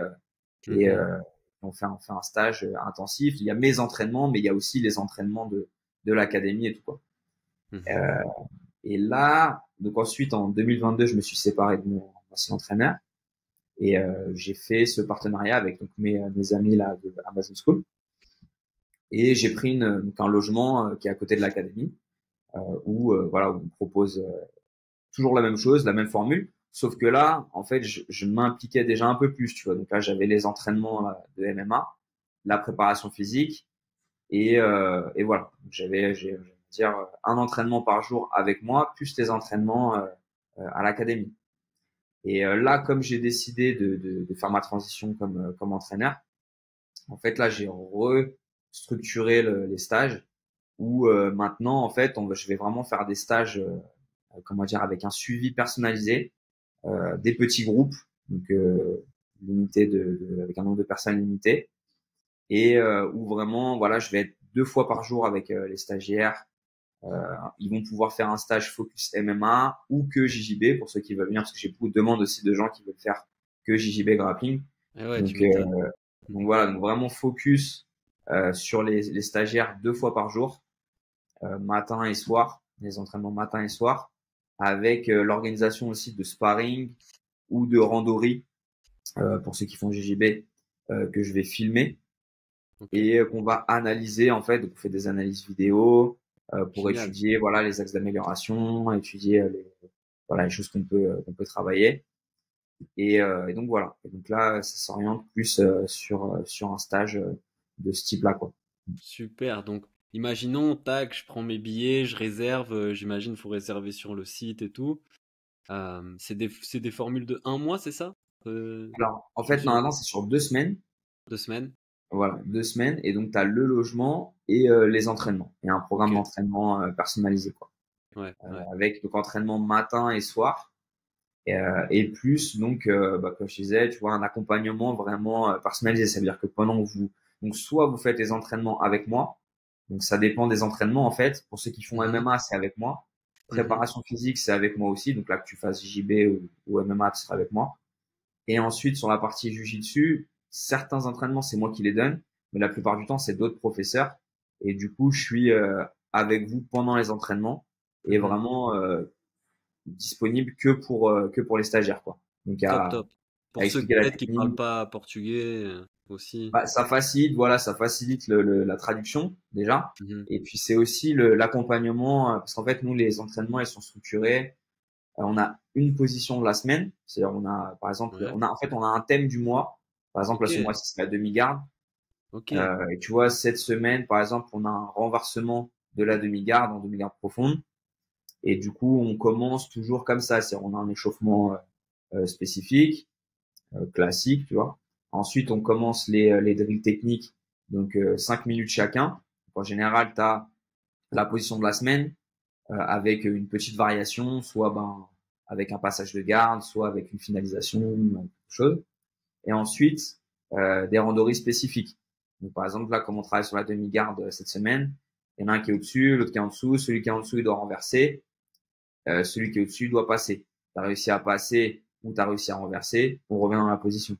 Mhm. on fait un stage intensif. Il y a mes entraînements, mais il y a aussi les entraînements de l'académie et tout quoi. Mhm. Euh, et là, donc ensuite en 2022, je me suis séparé de mon ancien entraîneur et j'ai fait ce partenariat avec donc mes amis là de Amazon School et j'ai pris donc un logement qui est à côté de l'académie où voilà où on propose toujours la même chose, la même formule, sauf que là en fait je m'impliquais déjà un peu plus, tu vois. Donc là j'avais les entraînements de MMA, la préparation physique et voilà. Donc je vais dire un entraînement par jour avec moi plus les entraînements à l'académie. Et là, comme j'ai décidé de faire ma transition comme entraîneur, en fait, là, j'ai restructuré les stages où maintenant, en fait, je vais vraiment faire des stages, comment dire, avec un suivi personnalisé, des petits groupes, donc limité avec un nombre de personnes limité, et où vraiment, voilà, je vais être 2 fois par jour avec les stagiaires. Ils vont pouvoir faire un stage focus MMA ou que JJB pour ceux qui veulent venir, parce que j'ai beaucoup de demandes aussi de gens qui veulent faire que JJB grappling. Et ouais, tu Donc, m'étonnes. donc Mhm. voilà, donc vraiment focus sur les stagiaires 2 fois par jour, matin et soir, les entraînements matin et soir, avec l'organisation aussi de sparring ou de randori pour ceux qui font JJB que je vais filmer Ok. et qu'on va analyser en fait. Donc on fait des analyses vidéo pour Génial. étudier voilà les axes d'amélioration, étudier voilà les choses qu'on peut travailler et donc voilà. Et donc là ça s'oriente plus sur un stage de ce type-là quoi. Super. Donc, imaginons, tac, je prends mes billets, je réserve. J'imagine, faut réserver sur le site et tout. C'est des formules de un mois, c'est ça? Alors en Je me fait souviens. normalement c'est sur 2 semaines. 2 semaines? Voilà, 2 semaines et donc tu as le logement et les entraînements et un Ok. programme d'entraînement personnalisé quoi. Ouais, ouais. Avec donc entraînement matin et soir Et plus, donc, comme je disais, tu vois, un accompagnement vraiment personnalisé. Ça veut dire que donc, soit vous faites les entraînements avec moi, donc ça dépend des entraînements en fait. Pour ceux qui font Mhm. MMA, c'est avec moi. Mhm. Préparation physique, c'est avec moi aussi. Donc là, que tu fasses JB ou MMA, ce sera avec moi. Et ensuite, sur la partie Jiu-Jitsu, certains entraînements, c'est moi qui les donne, mais la plupart du temps, c'est d'autres professeurs. Et du coup, je suis avec vous pendant les entraînements et Mhm. vraiment disponible que pour les stagiaires, quoi. Donc Top, top. à Pour ceux expliquer la peut-être qui parlent technique. pas portugais aussi. Bah, ça facilite, voilà, ça facilite la traduction déjà. Mhm. Et puis c'est aussi l'accompagnement, parce qu'en fait nous les entraînements ils sont structurés. On a une position de la semaine, c'est-à-dire on a par exemple, Ouais. on a un thème du mois. Par exemple là Ok, ce mois-ci c'est la demi-garde. ok. Et tu vois cette semaine par exemple on a un renversement de la demi-garde en demi-garde profonde. Et du coup on commence toujours comme ça, c'est-à-dire on a un échauffement spécifique. Classique, tu vois. Ensuite, on commence les drills techniques, donc 5 minutes chacun. Donc, en général, tu as la position de la semaine avec une petite variation, soit avec un passage de garde, soit avec une finalisation, quelque chose. Et ensuite, des randonnées spécifiques. Donc, par exemple, là, comme on travaille sur la demi-garde cette semaine, il y en a un qui est au-dessus, l'autre qui est en dessous. Celui qui est en dessous, il doit renverser. Celui qui est au-dessus doit passer. Tu as réussi à passer ou tu as réussi à renverser, on revient dans la position.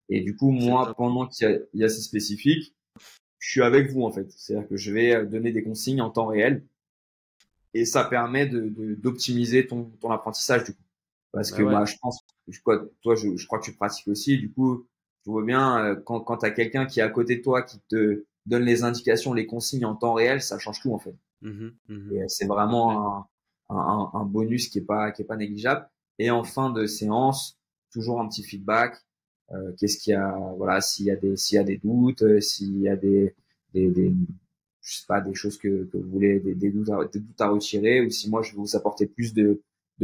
Et du coup, C'est moi, top. pendant il y a ces spécifiques, je suis avec vous en fait. C'est-à-dire que je vais donner des consignes en temps réel et ça permet d'optimiser ton apprentissage du coup. Parce que Bah ouais. bah, je pense, toi, je crois que tu pratiques aussi. Du coup, je vois bien quand tu as quelqu'un qui est à côté de toi qui te donne les indications, les consignes en temps réel, ça change tout en fait. Mhm, mhm. Et c'est Ok. vraiment un bonus qui est pas négligeable. Et en fin de séance, toujours un petit feedback. Qu'est-ce qu'il y a, voilà, s'il y a des doutes, s'il y a des, je sais pas, des choses que vous voulez, des doutes à retirer, ou si moi je vais vous apporter plus de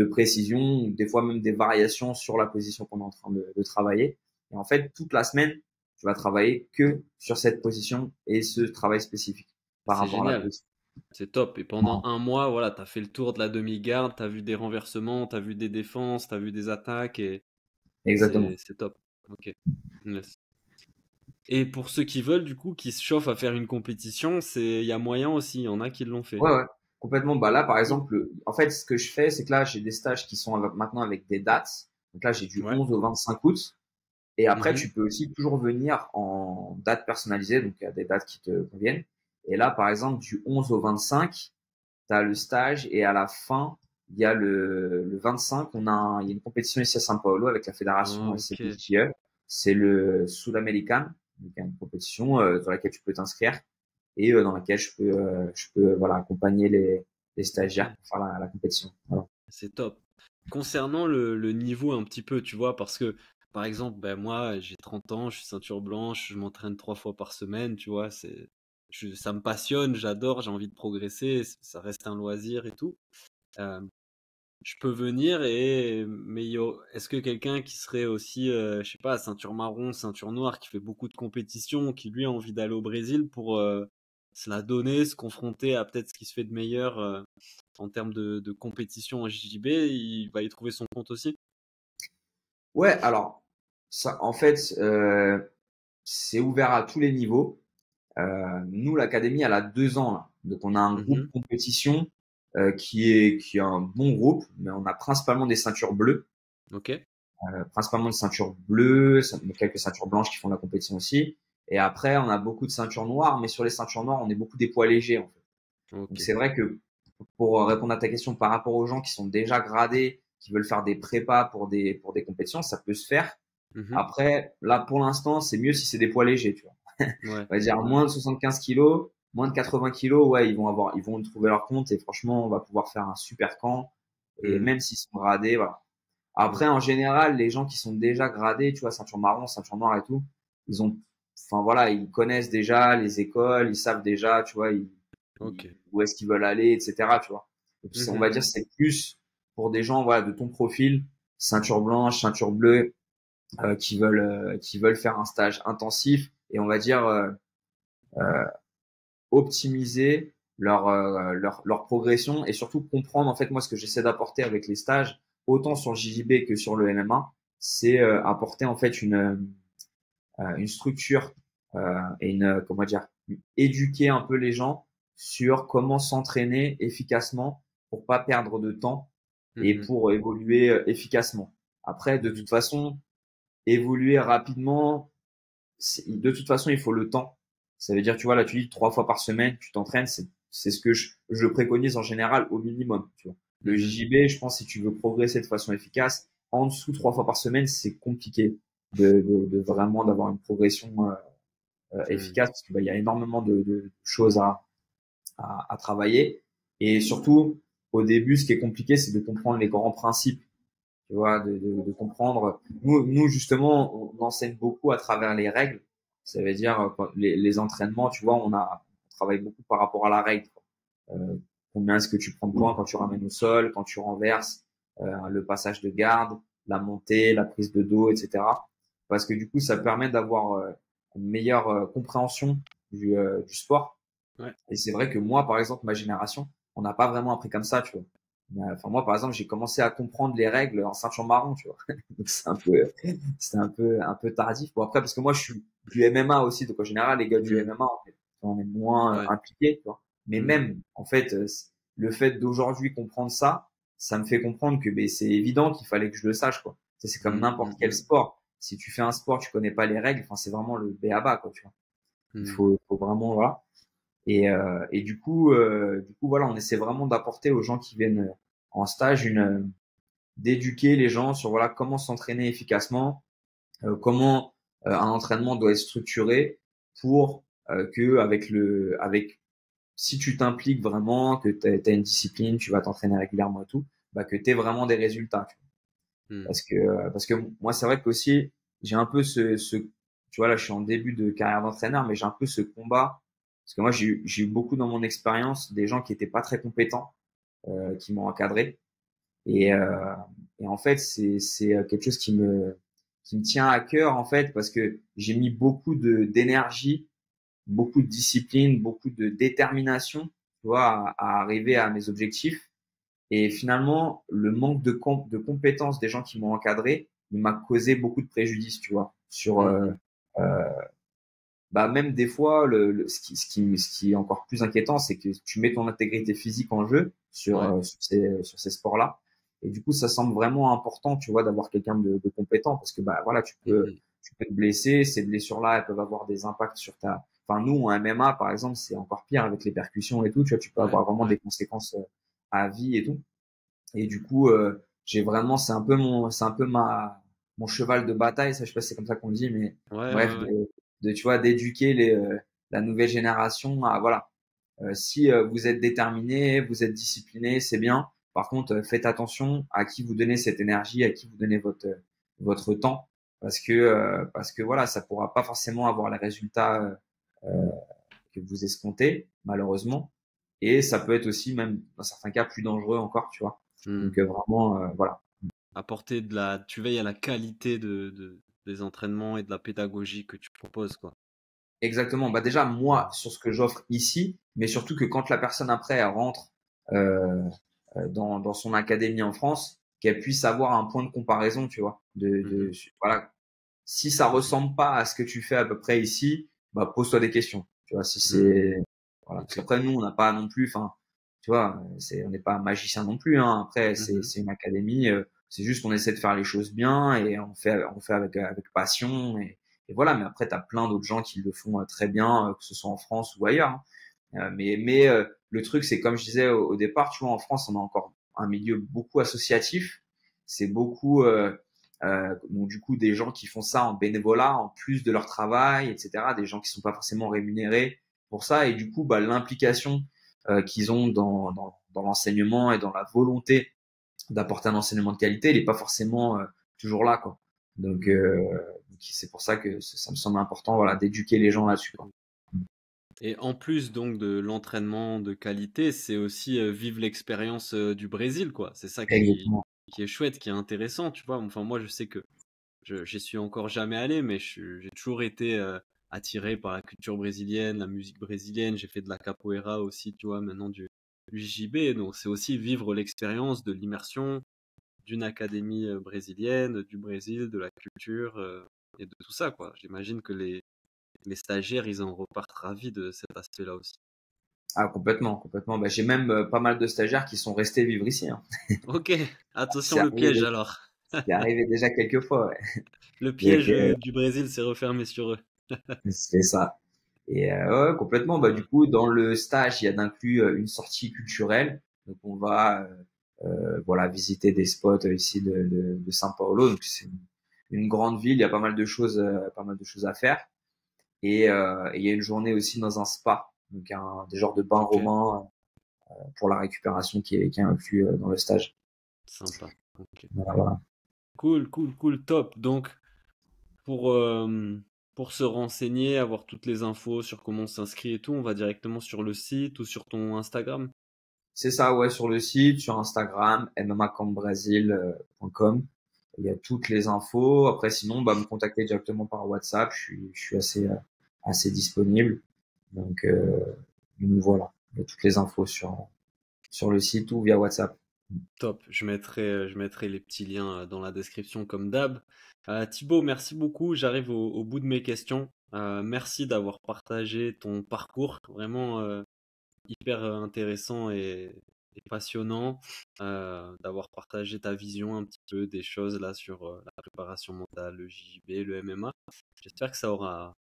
précision, ou des fois même des variations sur la position qu'on est en train de travailler. Et en fait, toute la semaine, tu vas travailler que sur cette position et ce travail spécifique par C'est rapport à la génial. position. C'est top. Et pendant un mois, voilà, t'as fait le tour de la demi-garde, t'as vu des renversements, t'as vu des défenses, t'as vu des attaques et Exactement. c'est top. Ok. Yes. Et pour ceux qui veulent, du coup, qui se chauffent à faire une compétition, il y a moyen aussi. Il y en a qui l'ont fait. Ouais, ouais, complètement. Bah là, par exemple, en fait, ce que je fais, c'est que là, j'ai des stages qui sont maintenant avec des dates. Donc là, j'ai du Ouais. 11 au 25 août. Et après, Mhm. tu peux aussi toujours venir en date personnalisée. Donc, il y a des dates qui te conviennent. Et là, par exemple, du 11 au 25, tu as le stage. Et à la fin, il y a le 25, il y a une compétition ici à São Paulo avec la fédération Ok. CPJE. C'est le Sul-American. Donc, il y a une compétition sur laquelle tu peux t'inscrire et dans laquelle je peux voilà, accompagner les Ok. stagiaires pour faire la compétition. Voilà. C'est top. Concernant le niveau un petit peu, tu vois, parce que par exemple, ben moi, j'ai 30 ans, je suis ceinture blanche, je m'entraîne 3 fois par semaine, tu vois, ça me passionne, j'adore, j'ai envie de progresser, ça reste un loisir et tout. Euh, je peux venir mais est-ce que quelqu'un qui serait aussi, je sais pas, ceinture marron, ceinture noire, qui fait beaucoup de compétitions, qui lui a envie d'aller au Brésil pour se la donner, se confronter à peut-être ce qui se fait de meilleur en termes de compétition en JJB, il va y trouver son compte aussi. Ouais, alors, ça, en fait, c'est ouvert à tous les niveaux. Nous, l'académie, elle a 2 ans là. Donc, on a un groupe Mhm. compétition qui est un bon groupe, mais on a principalement des ceintures bleues, Ok, principalement des ceintures bleues, quelques ceintures blanches qui font la compétition aussi. Et après, on a beaucoup de ceintures noires, mais sur les ceintures noires, on est beaucoup des poids légers en fait. ok. Donc, c'est vrai que pour répondre à ta question par rapport aux gens qui sont déjà gradés, qui veulent faire des prépas pour des compétitions, ça peut se faire. Mhm. Après, là, pour l'instant, c'est mieux si c'est des poids légers, tu vois. Ouais, On va dire ouais. moins de 75 kilos, moins de 80 kilos, ouais, ils vont trouver leur compte et franchement, on va pouvoir faire un super camp. Et Mhm. même s'ils sont gradés, voilà. Après, Ouais, en général, les gens qui sont déjà gradés, tu vois, ceinture marron, ceinture noire et tout, ils ont, enfin voilà, ils connaissent déjà les écoles, ils savent déjà, tu vois, ok. où est-ce qu'ils veulent aller, etc., tu vois. Donc, on va Mhm. dire que c'est plus pour des gens, voilà, de ton profil, ceinture blanche, ceinture bleue, qui veulent faire un stage intensif et on va dire optimiser leur progression et surtout comprendre en fait moi ce que j'essaie d'apporter avec les stages autant sur le JJB que sur le MMA, c'est apporter en fait une structure et comment dire, éduquer un peu les gens sur comment s'entraîner efficacement pour pas perdre de temps et Mhm. pour évoluer efficacement. Après, de toute façon, évoluer rapidement, de toute façon, il faut le temps. Ça veut dire, tu vois, là, tu dis 3 fois par semaine, tu t'entraînes, c'est ce que je préconise en général au minimum, tu vois. Le Mhm. JJB, je pense, si tu veux progresser de façon efficace, en dessous 3 fois par semaine, c'est compliqué de vraiment d'avoir une progression Mhm. efficace parce qu'il y a énormément de choses à travailler. Et surtout, au début, ce qui est compliqué, c'est de comprendre les grands principes, tu vois, de comprendre. Nous, justement, on enseigne beaucoup à travers les règles. Ça veut dire, les entraînements, tu vois, on travaille beaucoup par rapport à la règle. Combien est-ce que tu prends de points quand tu ramènes au sol, quand tu renverses, le passage de garde, la montée, la prise de dos, etc. Parce que du coup, ça permet d'avoir une meilleure compréhension du sport. Ouais. Et c'est vrai que moi, par exemple, ma génération, on n'a pas vraiment appris comme ça, tu vois. Enfin, moi, par exemple, j'ai commencé à comprendre les règles en ceinture marron, tu vois. Donc, c'était un peu tardif. Bon, après, parce que moi, je suis du MMA aussi. Donc, en général, les gars du Mhm. MMA, on est moins Ouais. impliqués, tu vois. Mais Mhm. même, en fait, le fait d'aujourd'hui comprendre ça, ça me fait comprendre que ben, c'est évident qu'il fallait que je le sache, quoi. C'est comme Mhm. n'importe quel Mhm. sport. Si tu fais un sport, tu connais pas les règles, enfin, c'est vraiment le b.a.-ba, quoi, tu vois. Mhm. Faut vraiment, voilà. Et du coup, voilà, on essaie vraiment d'apporter aux gens qui viennent en stage d'éduquer les gens sur voilà comment s'entraîner efficacement, comment un entraînement doit être structuré pour que si tu t'impliques vraiment, que tu as une discipline, tu vas t'entraîner régulièrement et tout, bah que tu aies vraiment des résultats. Mhm. Parce que moi c'est vrai qu'aussi j'ai un peu tu vois là je suis en début de carrière d'entraîneur mais j'ai un peu ce combat parce que moi j'ai eu beaucoup dans mon expérience des gens qui étaient pas très compétents qui m'ont encadré et euh, et en fait c'est quelque chose qui me tient à cœur en fait parce que j'ai mis beaucoup de d'énergie, beaucoup de discipline, beaucoup de détermination, tu vois, à arriver à mes objectifs. Et finalement, le manque de compétences des gens qui m'ont encadré, il m'a causé beaucoup de préjudice, tu vois. Mhm. Euh, Bah même des fois, ce qui est encore plus inquiétant, c'est que tu mets ton intégrité physique en jeu Ouais. sur ces sports-là. Et du coup, ça semble vraiment important, tu vois, d'avoir quelqu'un de compétent parce que bah voilà, Mhm. tu peux te blesser. Ces blessures-là, elles peuvent avoir des impacts sur Enfin, nous en MMA, par exemple, c'est encore pire avec les percussions et tout. Tu vois, tu peux Ouais. avoir vraiment Ouais. des conséquences à vie et tout. Et du coup, j'ai vraiment, c'est un peu mon cheval de bataille. Ça, je sais pas si c'est comme ça qu'on dit, mais Ouais. bref, Ouais. Ouais. tu vois, d'éduquer la nouvelle génération à, voilà, si vous êtes déterminé, vous êtes discipliné, c'est bien. Par contre, faites attention à qui vous donnez cette énergie, à qui vous donnez votre temps, parce que voilà, ça pourra pas forcément avoir les résultats que vous escomptez, malheureusement. Et ça peut être aussi, même dans certains cas, plus dangereux encore, tu vois. Mhm. Donc vraiment, voilà. Apporter tu veilles à la qualité des entraînements et de la pédagogie que tu proposes, quoi. Exactement. Bah déjà, moi, Mhm. sur ce que j'offre ici, mais surtout que quand la personne après elle rentre euh, dans son académie en France, qu'elle puisse avoir un point de comparaison, tu vois. Mhm. Voilà. Si ça ressemble pas à ce que tu fais à peu près ici, bah pose-toi des questions. Tu vois, si Mhm. c'est voilà. Parce Ok. qu'après nous, on n'a pas non plus, enfin, tu vois, on n'est pas magicien non plus. Hein. Après, Mhm. c'est une académie. C'est juste qu'on essaie de faire les choses bien et on fait avec passion et voilà. Mais après, t'as plein d'autres gens qui le font très bien, que ce soit en France ou ailleurs. Hein. Le truc, c'est comme je disais au départ, tu vois, en France, on a encore un milieu beaucoup associatif. C'est beaucoup, donc du coup, des gens qui font ça en bénévolat, en plus de leur travail, etc. Des gens qui sont pas forcément rémunérés pour ça. Et du coup, bah, l'implication qu'ils ont dans l'enseignement et dans la volonté d'apporter un enseignement de qualité, il est pas forcément toujours là, quoi. Donc, c'est pour ça que ça me semble important, voilà, d'éduquer les gens là-dessus, quoi. Et en plus donc de l'entraînement de qualité, c'est aussi vivre l'expérience du Brésil, quoi. C'est ça Exactement. qui est chouette, qui est intéressant, tu vois. Enfin, moi, je sais que j'y suis encore jamais allé, mais j'ai toujours été attiré par la culture brésilienne, la musique brésilienne. J'ai fait de la capoeira aussi, tu vois, maintenant du JB. Donc, c'est aussi vivre l'expérience de l'immersion, d'une académie brésilienne, du Brésil, de la culture et de tout ça, quoi. J'imagine que les stagiaires, ils en repartent ravis de cet aspect-là aussi. Ah, complètement, complètement. Bah, j'ai même pas mal de stagiaires qui sont restés vivre ici, hein. Ok, attention C'est le arrivé, piège alors. c'est arrivé déjà quelques fois, ouais. Le Donc, piège du Brésil s'est refermé sur eux. c'est ça. Et ouais, complètement. Bah, du Ouais. coup, dans le stage, il y a d'inclus une sortie culturelle. Donc, on va voilà visiter des spots ici de São Paulo. Donc, c'est une grande ville. Il y a pas mal de choses à faire. Et il y a une journée aussi dans un spa, donc des genres de bains Ok, romains pour la récupération qui est inclus dans le stage. sympa. Ok. Voilà, voilà. Cool, cool, cool, top. Donc, pour, euh, pour se renseigner, avoir toutes les infos sur comment on s'inscrit et tout, on va directement sur le site ou sur ton Instagram. C'est ça, ouais, sur le site, sur Instagram, mmacambrasil.com. Il y a toutes les infos. Après, sinon, bah, me contacter directement par WhatsApp. Je suis assez disponible. Donc, voilà. Il y a toutes les infos sur le site ou via WhatsApp. Top, je mettrai les petits liens dans la description comme d'hab. Thibaut, merci beaucoup. J'arrive au bout de mes questions. Merci d'avoir partagé ton parcours, vraiment hyper intéressant et passionnant, d'avoir partagé ta vision un petit peu des choses là sur la préparation mentale, le JJB, le MMA. J'espère que ça aura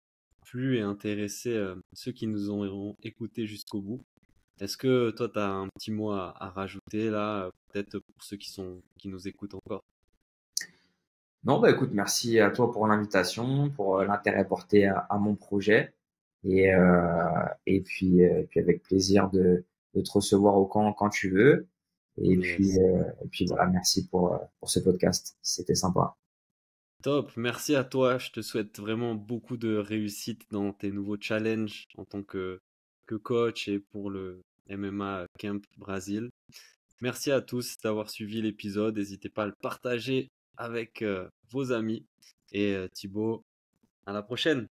plu et intéressé ceux qui nous auront écoutés jusqu'au bout. Est-ce que toi, tu as un petit mot à rajouter là, peut-être pour ceux qui nous écoutent encore? Non, bah écoute, merci à toi pour l'invitation, pour l'intérêt porté à mon projet. Et puis avec plaisir de te recevoir au camp quand tu veux. Yes. Et puis voilà, merci pour ce podcast. C'était sympa. Top, merci à toi. Je te souhaite vraiment beaucoup de réussite dans tes nouveaux challenges en tant que coach et pour le MMA Camp Brésil. Merci à tous d'avoir suivi l'épisode. N'hésitez pas à le partager avec vos amis. Et Thibaut, à la prochaine.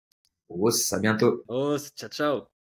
Au revoir, à bientôt. Oh, ciao, ciao.